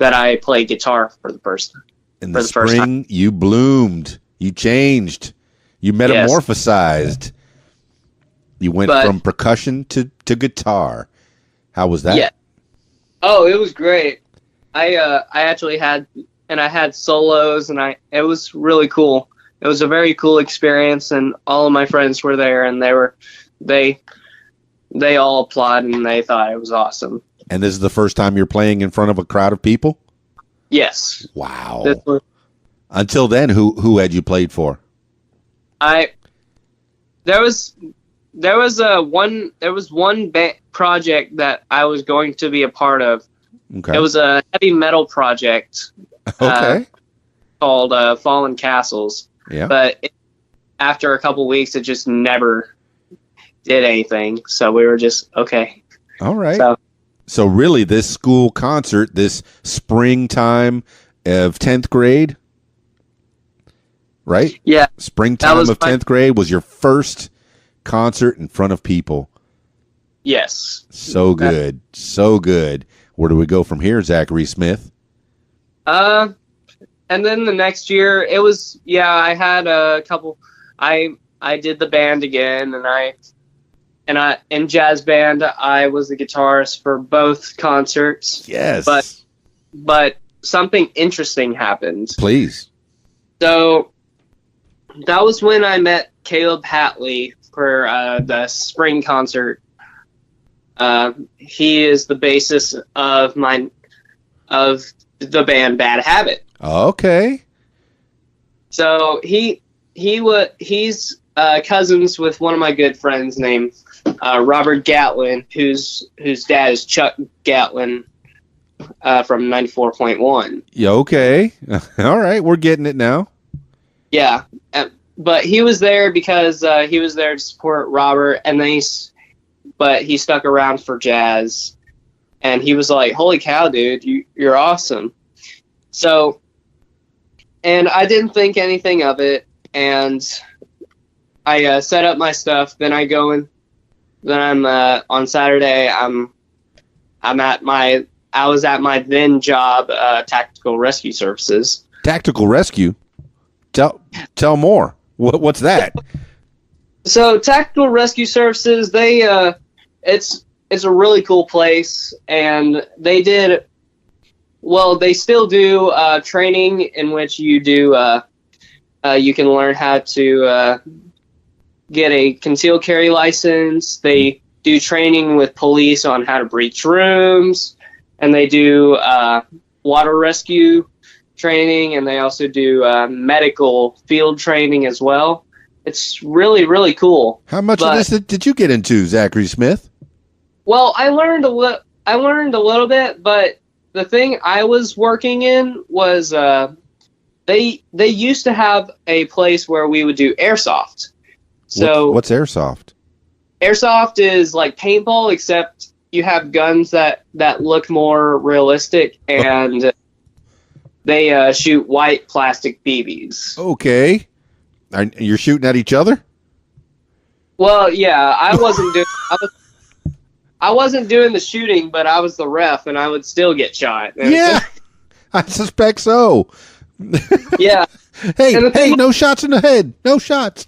I played guitar for the first time. In the spring, you bloomed, you changed, you metamorphosized. Yes. You went from percussion to guitar. How was that? Yeah. Oh, it was great. I actually had solos, and it was really cool. It was a very cool experience, and all of my friends were there, and they all applauded, and they thought it was awesome. And this is the first time you're playing in front of a crowd of people? Yes. Wow. Until then, who had you played for? There was one project that I was going to be a part of. Okay. It was a heavy metal project. Okay. Called Fallen Castles. Yeah. But after a couple weeks, it just never did anything. So we were just okay. All right. So really, this school concert, this springtime of 10th grade, right? Yeah. Springtime of 10th grade was your first concert in front of people. Yes. So good. So good. Where do we go from here, Zachary Smith? And then the next year, it was, I had a couple. I did the band again, and in jazz band, I was the guitarist for both concerts. Yes. But something interesting happened. Please. So that was when I met Caleb Hatley for the spring concert. He is the bassist of the band Bad Habit. Okay. So he's cousins with one of my good friends named Robert Gatlin, whose dad is Chuck Gatlin from 94.1. Yeah, okay. All right, we're getting it now. Yeah, but he was there because he was there to support Robert, and then he stuck around for jazz, and he was like, "Holy cow, dude, you're awesome." So, and I didn't think anything of it, and I set up my stuff. Then I go in. Then I'm on Saturday. I was at my then job, Tactical Rescue Services. Tactical Rescue? Tell more. What's that? So Tactical Rescue Services, it's a really cool place, and they still do training in which you can learn how to get a concealed carry license. They do training with police on how to breach rooms, and they do water rescue training, and they also do medical field training as well. It's really, really cool. How much of this did you get into, Zachary Smith? Well, I learned a little bit, but the thing I was working in was they used to have a place where we would do airsoft. So what's airsoft? Airsoft is like paintball, except you have guns that look more realistic, and they shoot white plastic BBs. Okay. You're shooting at each other? Well, yeah, I wasn't doing the shooting, but I was the ref, and I would still get shot. Yeah, I suspect so. Yeah. Hey, no shots in the head. No shots.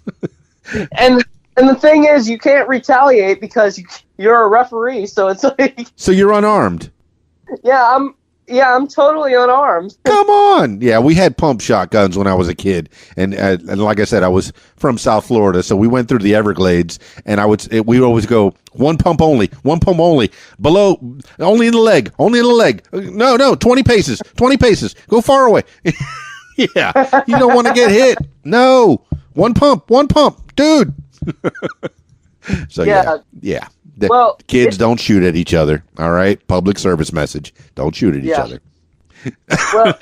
And the thing is, you can't retaliate because you're a referee, so it's like... So you're unarmed? Yeah, I'm totally unarmed. Come on. Yeah, we had pump shotguns when I was a kid. And like I said, I was from South Florida, so we went through the Everglades, and we would always go, one pump only, below, only in the leg. No, 20 paces, go far away. Yeah, you don't want to get hit. No, one pump, dude. So yeah. Kids don't shoot at each other. All right, public service message: don't shoot at each other. Well,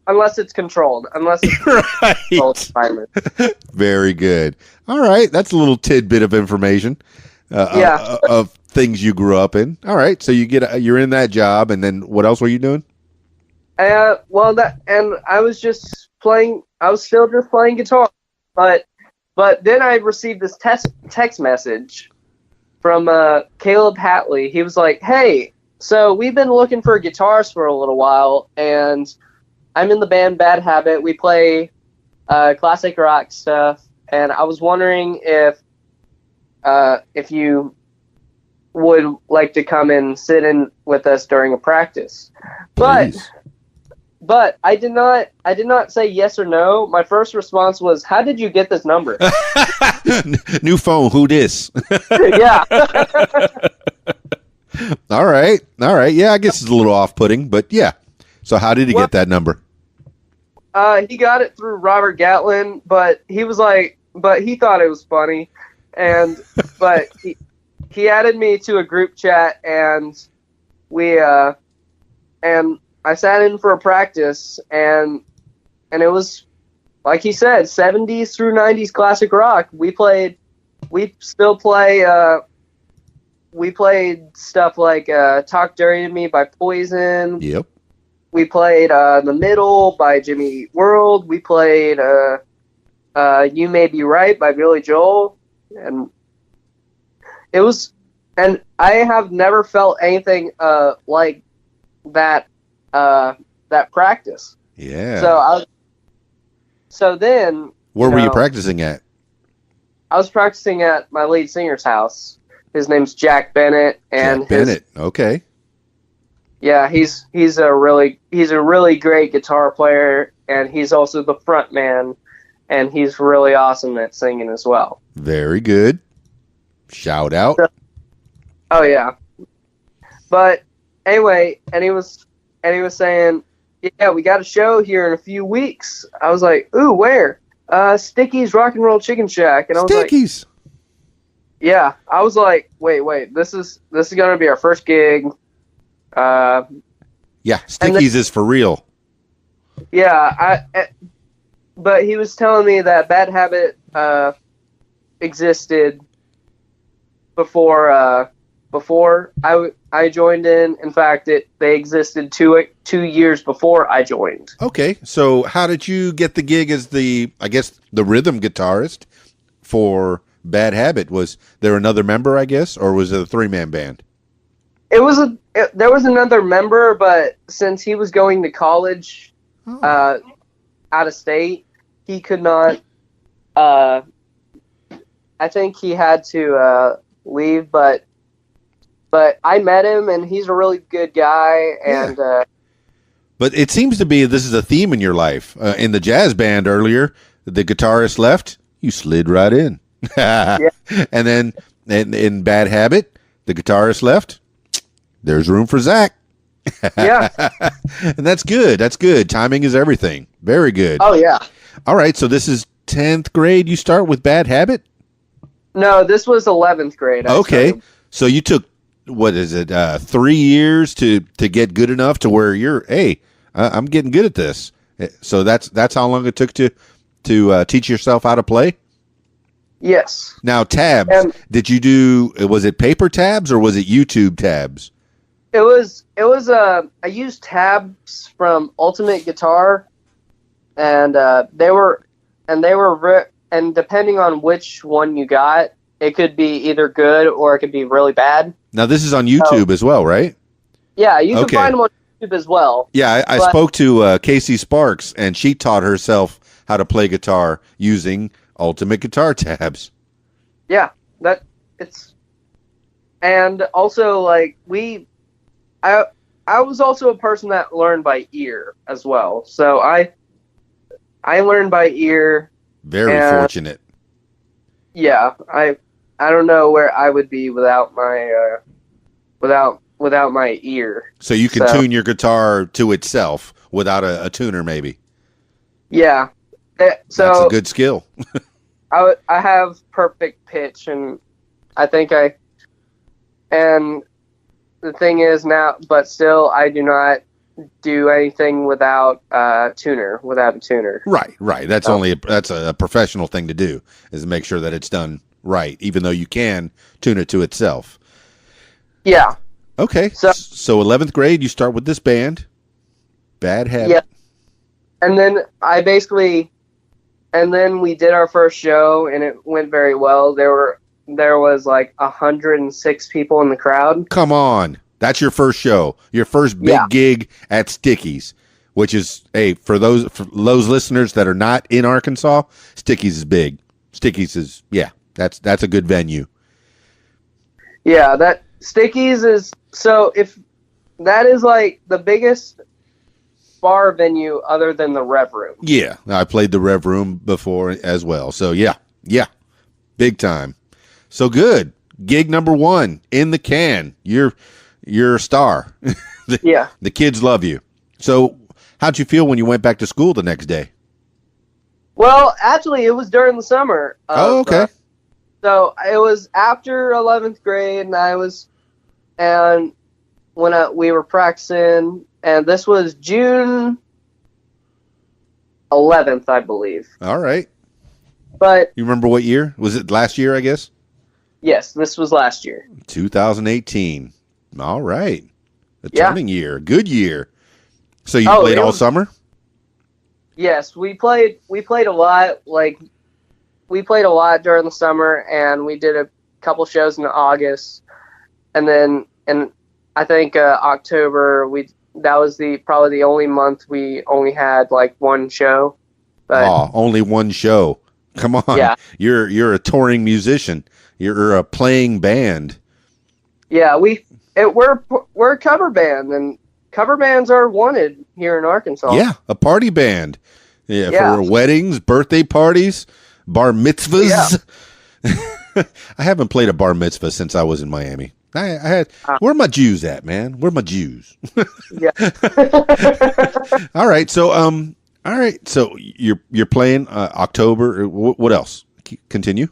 unless it's controlled. Unless it's controlled. Very good. All right, that's a little tidbit of information. Of things you grew up in. All right, so you're in that job, and then what else were you doing? I was just playing. I was still just playing guitar, but then I received this text message from Caleb Hatley. He was like, "Hey, so we've been looking for a guitarist for a little while, and I'm in the band Bad Habit. We play classic rock stuff, and I was wondering if you would like to come and sit in with us during a practice." Please. But I did not say yes or no. My first response was, "How did you get this number?" New phone, who dis? Yeah. All right. Yeah, I guess it's a little off-putting, but yeah. So how did he get that number? He got it through Robert Gatlin, but he thought it was funny, but he added me to a group chat, and I sat in for a practice, and it was, like he said, 70s through 90s classic rock. We still play stuff like Talk Dirty to Me by Poison. Yep. We played The Middle by Jimmy Eat World. We played You May Be Right by Billy Joel. And I have never felt anything like that that practice. Yeah. So then, Where were you practicing at? I was practicing at my lead singer's house. His name's Jack Bennett, and Jack Bennett. Okay. Yeah, he's a really great guitar player, and he's also the front man, and he's really awesome at singing as well. Very good. Shout out. Oh yeah. But anyway, and he was saying, yeah, we got a show here in a few weeks. I was like, ooh, where? Sticky's Rock and Roll Chicken Shack. And I was Sticky's. like, yeah. I was like, wait, this is gonna be our first gig. Yeah, Sticky's is for real. Yeah, but he was telling me that Bad Habit existed before I joined in. In fact, they existed 2 years before I joined. Okay, so how did you get the gig as the rhythm guitarist for Bad Habit? Was there another member, I guess, or was it a 3-man band? There was another member, but since he was going to college out of state, he could not. I think he had to leave, but I met him, and he's a really good guy. And but it seems to be this is a theme in your life. In the jazz band earlier, the guitarist left, you slid right in. Yeah. And then in Bad Habit, the guitarist left. There's room for Zach. Yeah. And that's good. That's good. Timing is everything. Very good. Oh, yeah. All right. So this is 10th grade. You start with Bad Habit? No, this was 11th grade. Okay. So you took, 3 years to get good enough to where you're, hey, I'm getting good at this. So that's how long it took to teach yourself how to play? Yes. Now, tabs, did you do, was it paper tabs or was it YouTube tabs? It was I used tabs from Ultimate Guitar, and and depending on which one you got, it could be either good or it could be really bad. Now this is on YouTube as well, right? Yeah, you can find them on YouTube as well. Yeah, I spoke to Casey Sparks, and she taught herself how to play guitar using Ultimate Guitar tabs. Yeah, and also like I was also a person that learned by ear as well. So I learned by ear. Very fortunate. Yeah, I don't know where I would be without my without my ear. So you can tune your guitar to itself without a tuner, maybe. Yeah. So that's a good skill. I have perfect pitch, and I think and the thing is now, but still, I do not do anything without a tuner. Right. That's that's a professional thing to do, is to make sure that it's done right, even though you can tune it to itself. Yeah. Okay. So 11th grade, you start with this band, Bad Habit. Yeah. And then we did our first show, and it went very well. There was like 106 people in the crowd. Come on. That's your first show. Your first big gig at Sticky's, which is, hey, for those listeners that are not in Arkansas, Sticky's is big. Sticky's is, that's a good venue. Yeah, that Sticky's is, so if that is like the biggest bar venue other than the Rev Room. Yeah, I played the Rev Room before as well. So yeah, big time. So good. Gig number 1 in the can. You're a star. The kids love you. So how'd you feel when you went back to school the next day? Well, actually, it was during the summer. Okay. So it was after 11th grade, and when we were practicing, and this was June 11th, I believe. All right. But you remember what year? Was it last year, I guess? Yes, this was last year. 2018. All right. A turning year. Good year. So you played all summer? Yes, we played a lot. Like, we played a lot during the summer, and we did a couple shows in August. And then I think October we that was probably the only month we only had like one show. But only one show. Come on. Yeah. You're a touring musician. You're a playing band. Yeah, we're a cover band, and cover bands are wanted here in Arkansas. Yeah, a party band. Yeah, Yeah. for weddings, birthday parties, bar mitzvahs. Yeah. I haven't played a bar mitzvah since I was in Miami. I had. Where are my Jews at, man? Where are my Jews? Yeah. All right, so you're playing October. What else? Continue.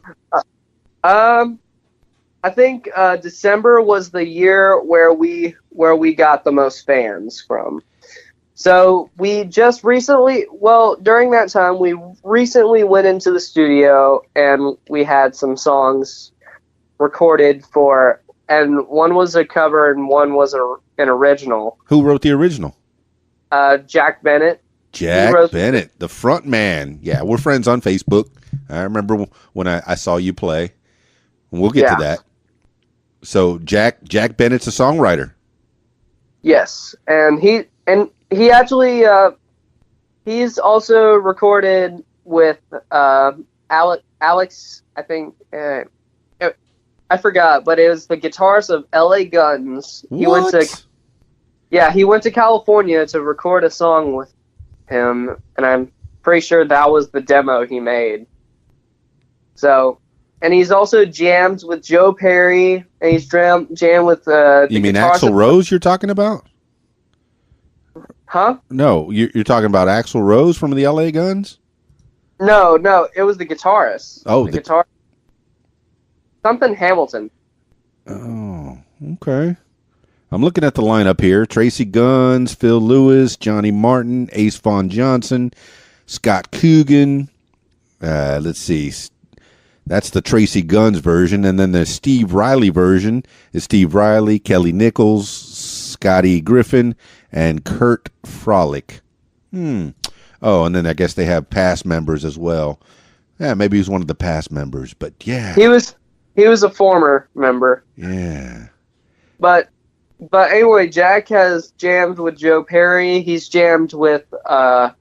I think December was the year where we got the most fans from. So we just recently, during that time, we recently went into the studio and we had some songs recorded and one was a cover and one was an original. Who wrote the original? Jack Bennett. Jack Bennett, the front man. Yeah, we're friends on Facebook. I remember when I saw you play. We'll get to that. So Jack Bennett's a songwriter. Yes, and he actually he's also recorded with Alex. I think I forgot, but it was the guitarist of L.A. Guns. He went to California to record a song with him, and I'm pretty sure that was the demo he made. So, and he's also jammed with Joe Perry, and he's jammed with the You mean Axl Rose you're talking about? Huh? No, you're talking about Axl Rose from the L.A. Guns? No, it was the guitarist. Oh, the guitar. Something Hamilton. Oh, okay. I'm looking at the lineup here. Tracy Guns, Phil Lewis, Johnny Martin, Ace Vaughn Johnson, Scott Coogan. Let's see. That's the Tracy Guns version. And then the Steve Riley version is Steve Riley, Kelly Nichols, Scotty Griffin, and Kurt Frolic. Oh, and then I guess they have past members as well. Yeah, maybe he's one of the past members, but yeah. He was a former member. Yeah. But anyway, Jack has jammed with Joe Perry. He's jammed with the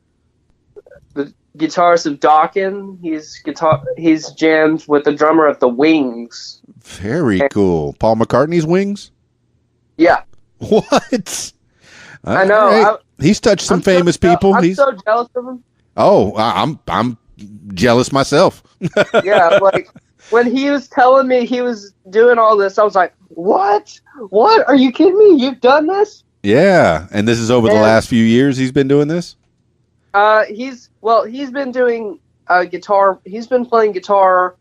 guitarist of Dokken. He's jammed with the drummer of the Wings. Very cool. Paul McCartney's Wings? Yeah. What? I know. Right. He's touched some famous people. I'm so jealous of him. Oh, I'm jealous myself. Yeah, like when he was telling me he was doing all this, I was like, "What? What? Are you kidding me? You've done this?" Yeah, and this is over the last few years he's been doing this? He's been doing guitar. He's been playing guitar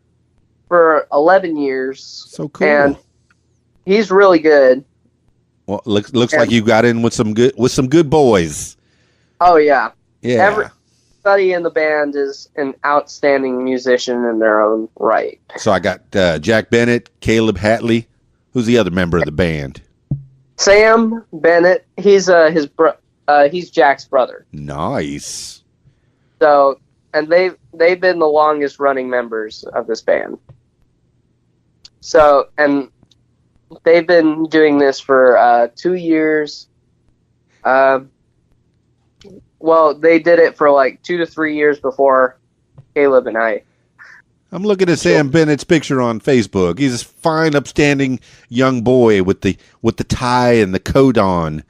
for 11 years. So cool. And he's really good. Well, looks like you got in with some good boys. Oh yeah. Yeah. Everybody in the band is an outstanding musician in their own right. So I got Jack Bennett, Caleb Hatley. Who's the other member of the band? Sam Bennett. He's he's Jack's brother. Nice. So, and they've been the longest running members of this band. So, and they've been doing this for 2 years. Well, they did it for like 2 to 3 years before Caleb and I. I'm looking at Sam Bennett's picture on Facebook. He's a fine, upstanding young boy with the tie and the coat on.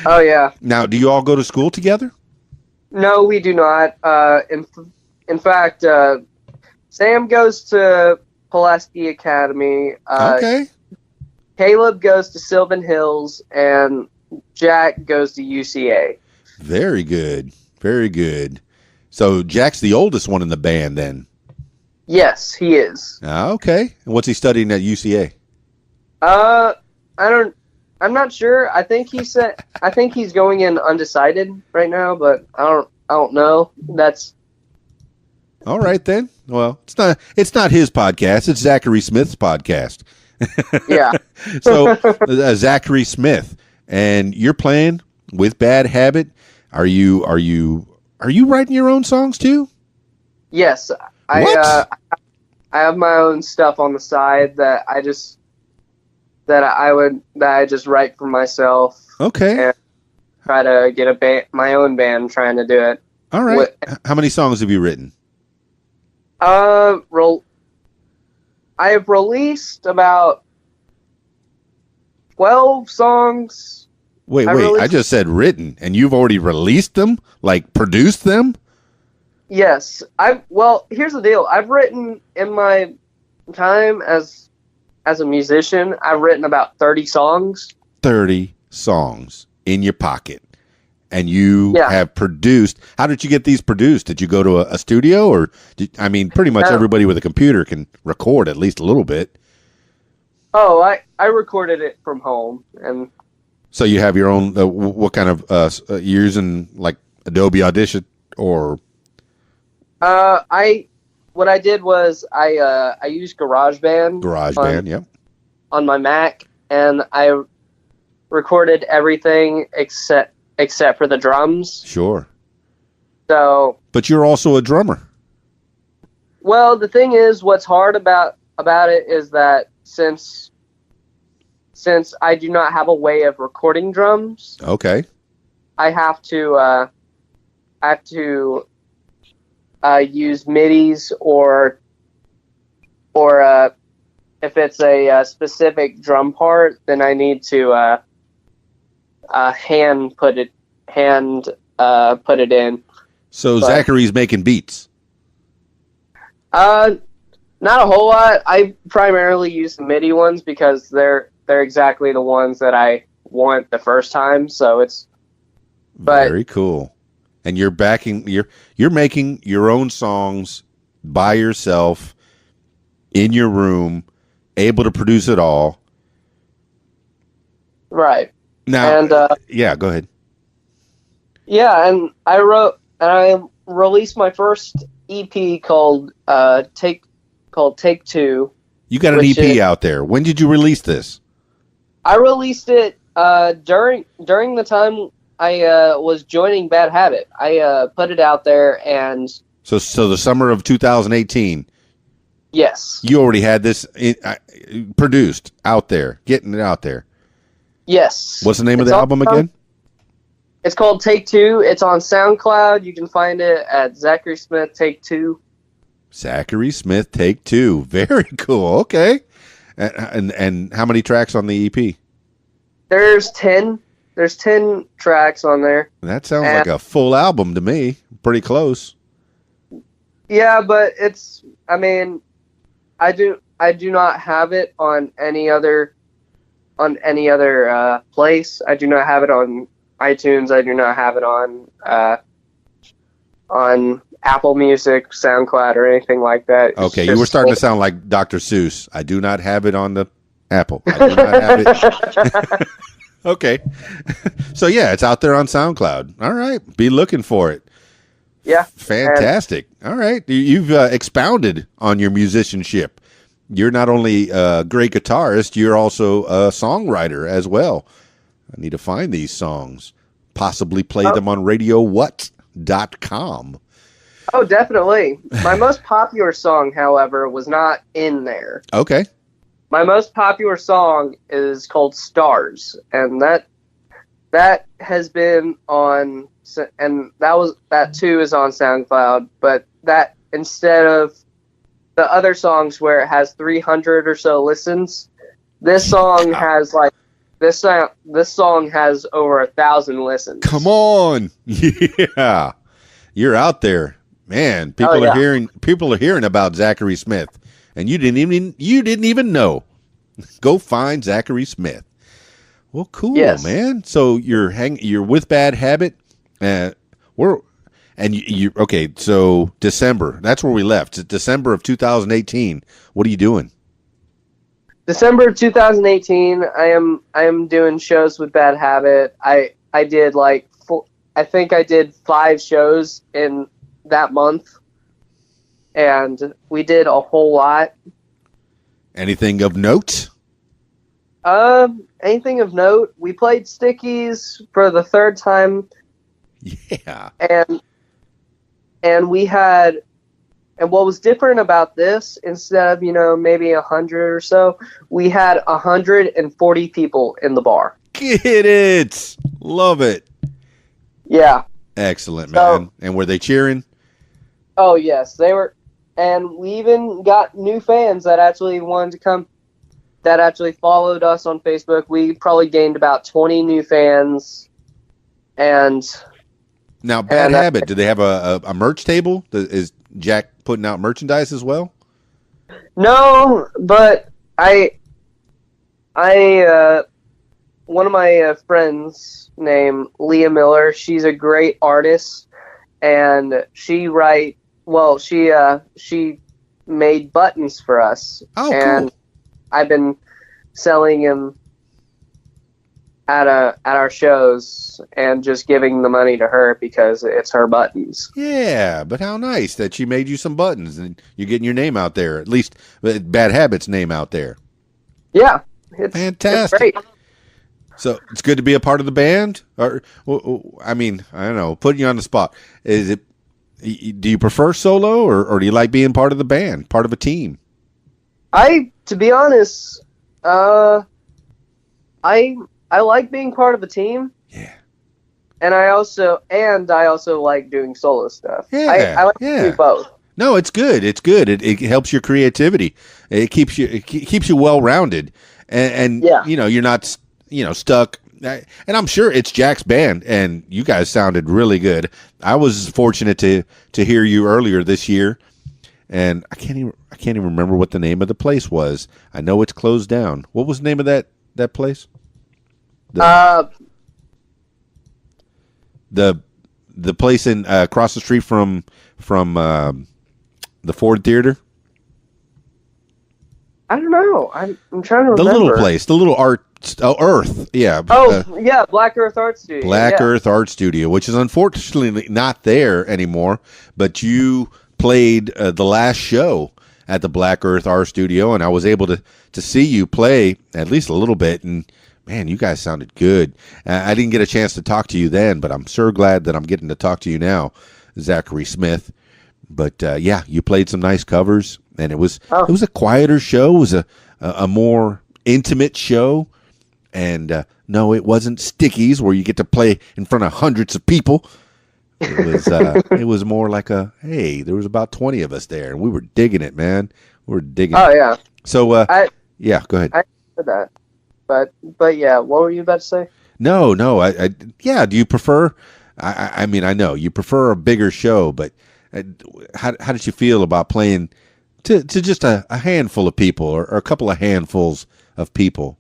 Oh yeah. Now, do you all go to school together? No, we do not. In fact, Sam goes to Pulaski Academy. Okay. Caleb goes to Sylvan Hills, and Jack goes to UCA. Very good. Very good. So Jack's the oldest one in the band then? Yes, he is. Okay. And what's he studying at UCA? I'm not sure. I think he's going in undecided right now, but I don't know. That's all right then. Well, it's not his podcast. It's Zachary Smith's podcast. Yeah. So Zachary Smith, and you're playing with Bad Habit. Are you writing your own songs too? Yes. I have my own stuff on the side that that I just write for myself. Okay. And try to get my own band trying to do it. All right. How many songs have you written? I have released about 12 songs. Wait. I just said written, and you've already released them? Like produced them? Yes. Well, here's the deal. I've written in my time as a musician, I've written about 30 songs. 30 songs in your pocket. And you have produced. How did you get these produced? Did you go to a studio, or pretty much everybody with a computer can record at least a little bit. Oh, I recorded it from home, and so you have your own. What kind of you're using, like Adobe Audition, or? What I did was I used GarageBand. Yep. On my Mac, and I recorded everything except for the drums. Sure. So. But you're also a drummer. Well, the thing is, what's hard about it is that since I do not have a way of recording drums. Okay. I have to use MIDIs or if it's a specific drum part, then I need to hand put it in. So Zachary's making beats. Not a whole lot. I primarily use the MIDI ones because they're exactly the ones that I want the first time. So it's very cool. And you're making your own songs by yourself in your room, able to produce it all. Right. Now, and, go ahead. Yeah, and I released my first EP called Take Two. You got an EP out there. When did you release this? I released it during the time I was joining Bad Habit. I put it out there, and so the summer of 2018. Yes. You already had this produced out there, getting it out there. Yes. What's the name of the album again? It's called Take Two. It's on SoundCloud. You can find it at Zachary Smith Take Two. Zachary Smith Take Two. Very cool. Okay. And how many tracks on the EP? There's 10. There's 10 tracks on there. That sounds like a full album to me. Pretty close. Yeah, but it's. I do not have it on any other place. I do not have it on iTunes. I do not have it on Apple Music, SoundCloud, or anything like that. Okay, you were starting to sound like Dr. Seuss. I do not have it on the Apple. I do not have it. Okay. So, yeah, it's out there on SoundCloud. All right. Be looking for it. Yeah. Fantastic. All right. You've expounded on your musicianship. You're not only a great guitarist, you're also a songwriter as well. I need to find these songs. Possibly play them on RadioWhat.com. Oh, definitely. My most popular song, however, was not in there. Okay. My most popular song is called Stars, and that has been on, and that too is on SoundCloud, but that instead of the other songs where it has 300 or so listens, this song has this song has over 1,000 listens. Come on. Yeah. You're out there. Man, people are hearing about Zachary Smith, and you didn't even know. Go find Zachary Smith. Well, cool, man. So you're with Bad Habit, okay. So December, that's where we left. It's December of 2018. What are you doing? December of 2018. I am doing shows with Bad Habit. I did I think I did 5 shows in that month, and we did a whole lot. Anything of note? Anything of note? We played Stickies for the 3rd time. Yeah. And we had And what was different about this, instead of, maybe 100 or so, we had 140 people in the bar. Get it. Love it. Yeah. Excellent, man. And were they cheering? Oh, yes, they were. And we even got new fans that actually wanted to come, that actually followed us on Facebook. We probably gained about 20 new fans. And now, Bad Habit, do they have a merch table? Is Jack putting out merchandise as well? No, but one of my friends named Leah Miller, she's a great artist, and she made buttons for us. Oh, and cool. I've been selling them at our shows and just giving the money to her because it's her buttons. Yeah, but how nice that she made you some buttons and you're getting your name out there, at least Bad Habit's name out there. Yeah, it's fantastic. It's great. So it's good to be a part of the band? Or, I mean, I don't know, putting you on the spot. Do you prefer solo or do you like being part of the band, part of a team? To be honest, I like being part of a team. Yeah. And I also like doing solo stuff. Yeah. I like to do both. No, it's good. It's good. It helps your creativity. It keeps you well rounded, and yeah. You're not stuck. And I'm sure it's Jack's band, and you guys sounded really good. I was fortunate to hear you earlier this year, and I can't even remember what the name of the place was. I know it's closed down. What was the name of that place? The place in across the street from the Ford Theater. I don't know. I'm trying to remember. The little place, the little Earth, yeah. Yeah, Black Earth Art Studio. Earth Art Studio, which is unfortunately not there anymore. But you played the last show at the Black Earth Art Studio, and I was able to see you play at least a little bit. And man, you guys sounded good. I didn't get a chance to talk to you then, but I'm sure glad that I'm getting to talk to you now, Zachary Smith. But yeah, you played some nice covers, and it was a quieter show. It was a more intimate show, and no, it wasn't Stickies where you get to play in front of hundreds of people. It was more like hey, there was about 20 of us there, and we were digging it, man. We were digging. Oh it. yeah. So yeah, go ahead. I heard that, but yeah, what were you about to say? No, yeah. Do you prefer? I mean, I know you prefer a bigger show, but how did you feel about playing to just a handful of people or a couple of handfuls of people?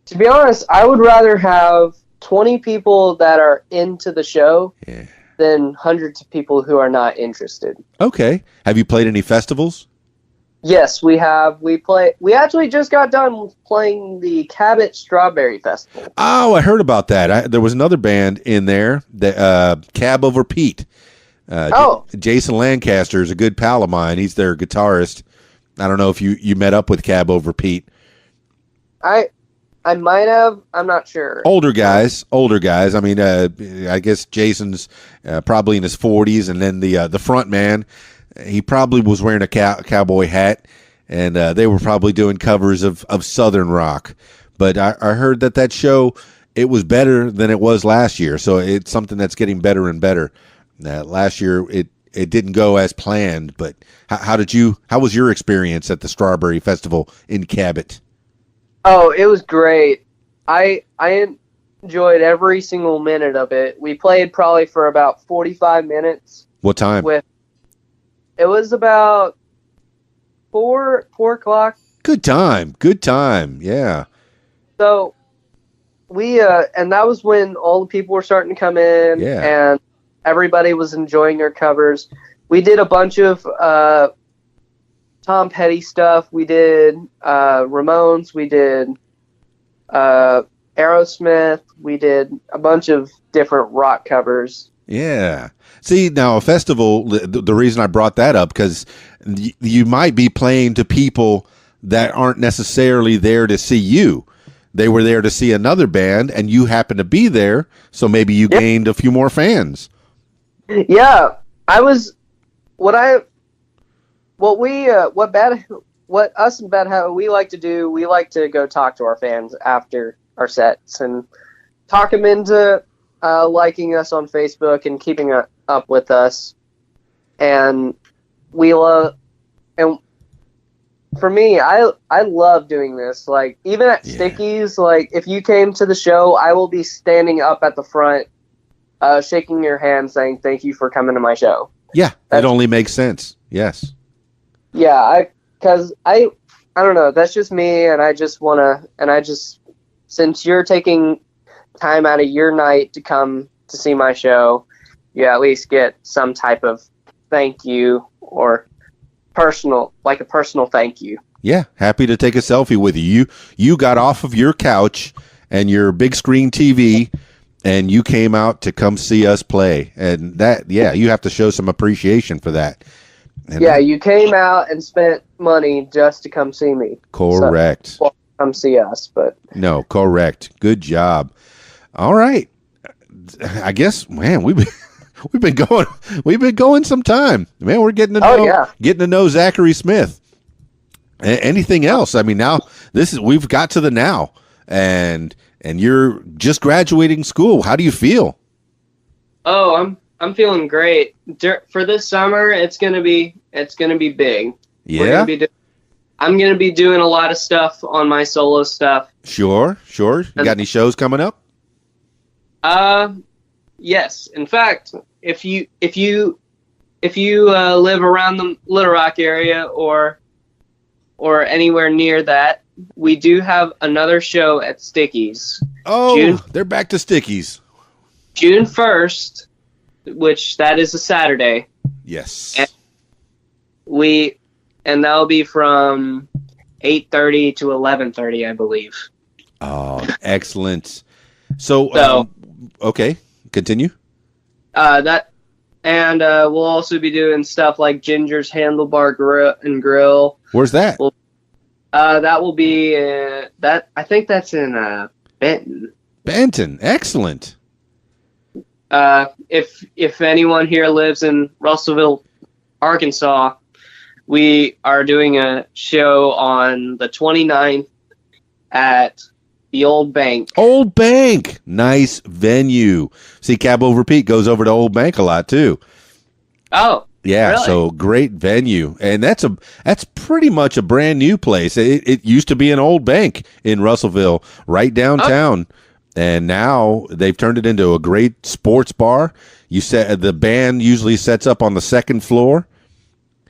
To be honest, I would rather have 20 people that are into the show than hundreds of people who are not interested. Okay. Have you played any festivals? Yes, we have. We actually just got done playing the Cabot Strawberry Festival. Oh, I heard about that. There was another band in there, the Cab Over Pete. Jason Lancaster is a good pal of mine. He's their guitarist. I don't know if you met up with Cab Over Pete. I might have. I'm not sure. Older guys. I mean, I guess Jason's probably in his 40s, and then the front man, he probably was wearing a cowboy hat, and they were probably doing covers of Southern rock. But I heard that show, it was better than it was last year, so it's something that's getting better and better. Last year it didn't go as planned, but how was your experience at the Strawberry Festival in Cabot? Oh, it was great. I enjoyed every single minute of it. We played probably for about 45 minutes. What time? It was about 4 o'clock. Good time. Yeah. So we and that was when all the people were starting to come in. Yeah. And everybody was enjoying their covers. We did a bunch of Tom Petty stuff. We did Ramones. We did Aerosmith. We did a bunch of different rock covers. Yeah. See, now a festival, the reason I brought that up, because you might be playing to people that aren't necessarily there to see you. They were there to see another band, and you happen to be there, so maybe you gained a few more fans. Yeah. what us and Bad Habit we like to do, we like to go talk to our fans after our sets and talk them into liking us on Facebook and keeping up with us. And for me, I love doing this. Like, even at Stickies, like, if you came to the show, I will be standing up at the front, shaking your hand, saying thank you for coming to my show. Yeah, it only makes sense. Yes. Yeah, because I don't know, that's just me, and I just want to, since you're taking time out of your night to come to see my show, you at least get some type of thank you or a personal thank you. Yeah, happy to take a selfie with you. You got off of your couch and your big screen TV, and you came out to come see us play. And that, you have to show some appreciation for that. And you came out and spent money just to come see me. Correct. So, well, come see us, but no, correct. Good job. All right. I guess, man, we've been going some time. Man, we're getting to know Zachary Smith. Anything else? I mean, now we've got to the now, and you're just graduating school. How do you feel? Oh, I'm feeling great. For this summer, it's gonna be big. Yeah. I'm gonna be doing a lot of stuff on my solo stuff. Sure. You got any shows coming up? Yes. In fact, if you live around the Little Rock area or anywhere near that, we do have another show at Stickies. Oh, they're back to Stickies. June 1st, which that is a Saturday. Yes. And that'll be from 8:30 to 11:30, I believe. Oh, excellent. So okay, continue. We'll also be doing stuff like Ginger's Handlebar Grill. Where's that? That will be I think that's in Benton. Benton, excellent. If anyone here lives in Russellville, Arkansas, we are doing a show on the 29th at the Old Bank. Old Bank, nice venue. See, Cab Over Pete goes over to Old Bank a lot too. Oh, yeah, really? So great venue, and that's pretty much a brand new place. It used to be an old bank in Russellville, right downtown, and now they've turned it into a great sports bar. The band usually sets up on the second floor.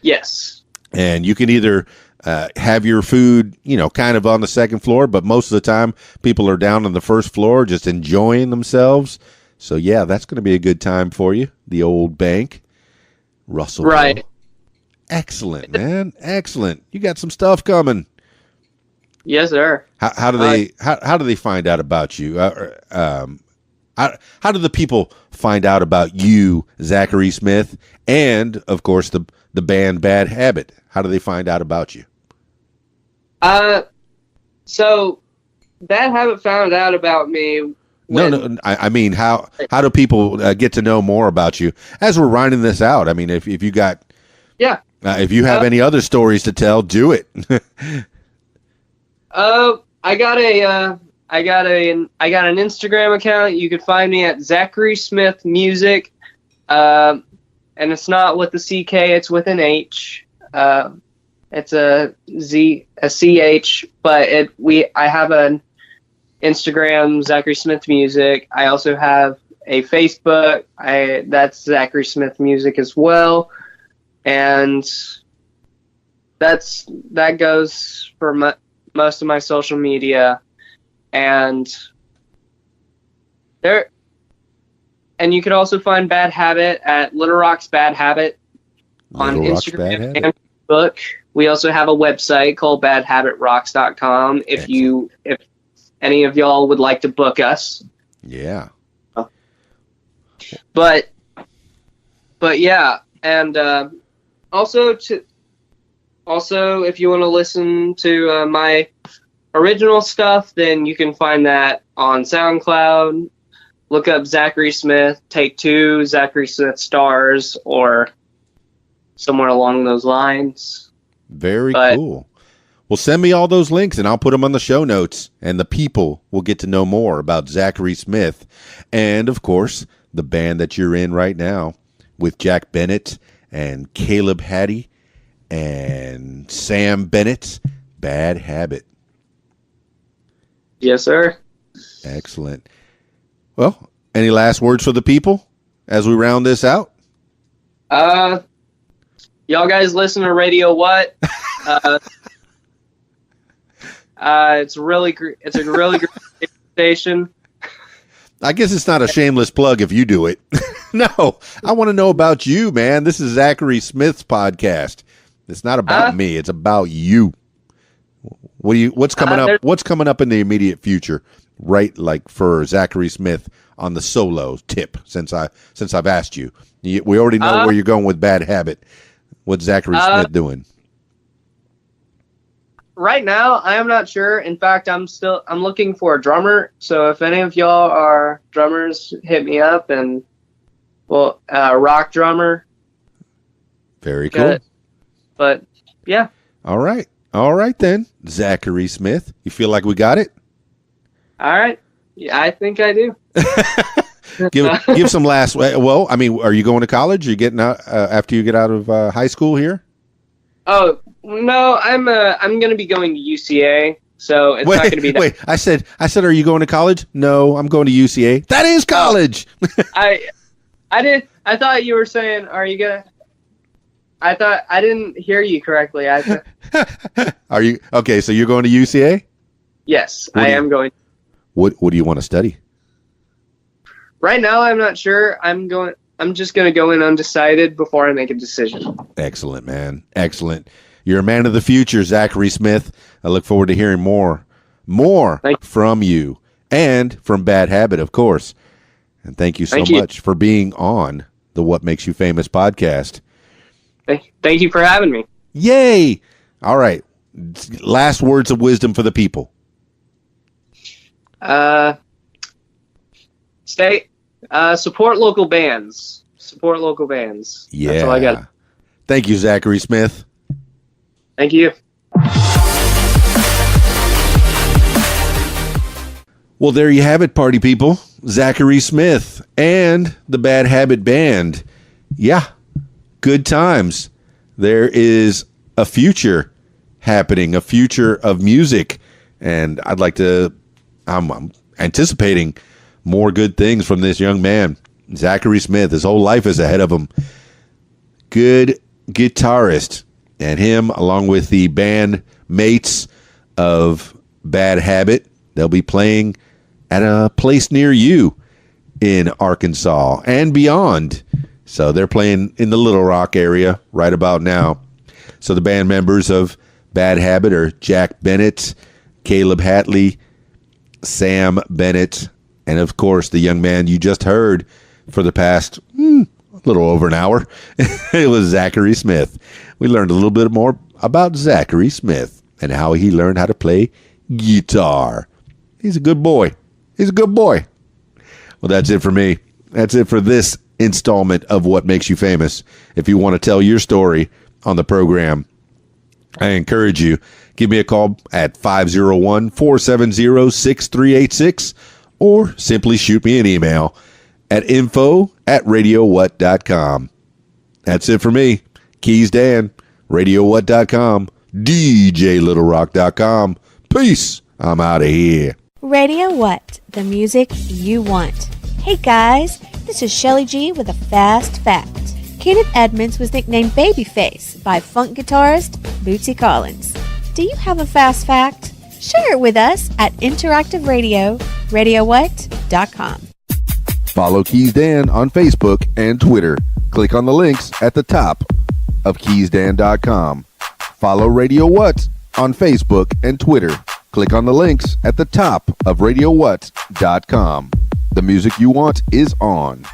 Yes, and you can either have your food, kind of on the second floor, but most of the time people are down on the first floor just enjoying themselves. So yeah, that's going to be a good time for you. The Old Bank. Russellville. Right. Excellent, man. Excellent. You got some stuff coming. Yes, sir. How do they find out about you? How do the people find out about you, Zachary Smith, and of course the band Bad Habit? How do they find out about you? So Bad Habit found out about me. No. I mean, how do people get to know more about you as we're writing this out? I mean, if you got, if you have any other stories to tell, do it. I got an Instagram account. You can find me at Zachary Smith Music, and it's not with the CK; it's with an H. It's a CH, but I have an Instagram, Zachary Smith Music. I also have a Facebook. That's Zachary Smith Music as well, and that goes for most of my social media. And you can also find Bad Habit at Little Rock's Bad Habit on Instagram and Facebook. We also have a website called badhabitrocks.com if any of y'all would like to book us. Yeah. But yeah, and also if you want to listen to my original stuff, then you can find that on SoundCloud. Look up Zachary Smith, Take Two, Zachary Smith Stars, or somewhere along those lines. Very cool. Well, send me all those links and I'll put them on the show notes, and the people will get to know more about Zachary Smith and, of course, the band that you're in right now with Jack Bennett and Caleb Hattie and Sam Bennett, Bad Habit. Yes, sir. Excellent. Well, any last words for the people as we round this out? Y'all guys listen to Radio What? It's a really great station. I guess it's not a shameless plug if you do it. No, I want to know about you, man. This is Zachary Smith's podcast. It's not about me. It's about you. What's coming up? What's coming up in the immediate future? Right, like for Zachary Smith on the solo tip. Since I've asked you, we already know where you're going with Bad Habit. What's Zachary Smith doing? Right now, I am not sure. In fact, I'm looking for a drummer. So if any of y'all are drummers, hit me up. And rock drummer. Very cool. But yeah. All right then, Zachary Smith. You feel like we got it? All right. Yeah, I think I do. Give some last. Well, I mean, are you going to college? Are you getting out after you get out of high school here? Oh no, I'm going to be going to UCA, so it's not going to be. Wait, I said, are you going to college? No, I'm going to UCA. That is college. I thought you were saying, are you gonna? I thought I didn't hear you correctly. Are you okay? So you're going to UCA? Yes, I am going. What do you want to study? Right now, I'm not sure. I'm just going to go in undecided before I make a decision. Excellent, man. Excellent. You're a man of the future, Zachary Smith. I look forward to hearing more from you and from Bad Habit, of course. And thank you so much for being on the What Makes You Famous podcast. Thank you for having me. Yay! All right. Last words of wisdom for the people. Support local bands. Support local bands. Yeah. That's all I got. Thank you, Zachary Smith. Thank you. Well, there you have it, party people. Zachary Smith and the Bad Habit Band. Yeah, good times. There is a future happening, a future of music, and I'm anticipating more good things from this young man, Zachary Smith. His whole life is ahead of him. Good guitarist, and him, along with the band mates of Bad Habit, they'll be playing at a place near you in Arkansas and beyond. So they're playing in the Little Rock area right about now. So the band members of Bad Habit are Jack Bennett, Caleb Hatley, Sam Bennett, and of course the young man you just heard for the past a little over an hour. It was Zachary Smith. We learned a little bit more about Zachary Smith and how he learned how to play guitar. He's a good boy. He's a good boy. Well, that's it for me. That's it for this installment of What Makes You Famous. If you want to tell your story on the program, I encourage you, give me a call at 501-470-6386 or simply shoot me an email at info@radiowhat.com. That's it for me. Keys Dan, radiowhat.com, djlittlerock.com. Peace. I'm out of here. Radio What, the music you want. Hey guys, this is Shelly G with a fast fact. Kenneth Edmonds was nicknamed Babyface by funk guitarist Bootsy Collins. Do you have a fast fact? Share it with us at Interactive Radio, radiowhat.com. Follow Keys Dan on Facebook and Twitter. Click on the links at the top of keysdan.com. Follow Radio What on Facebook and Twitter. Click on the links at the top of radiowhat.com. The music you want is on.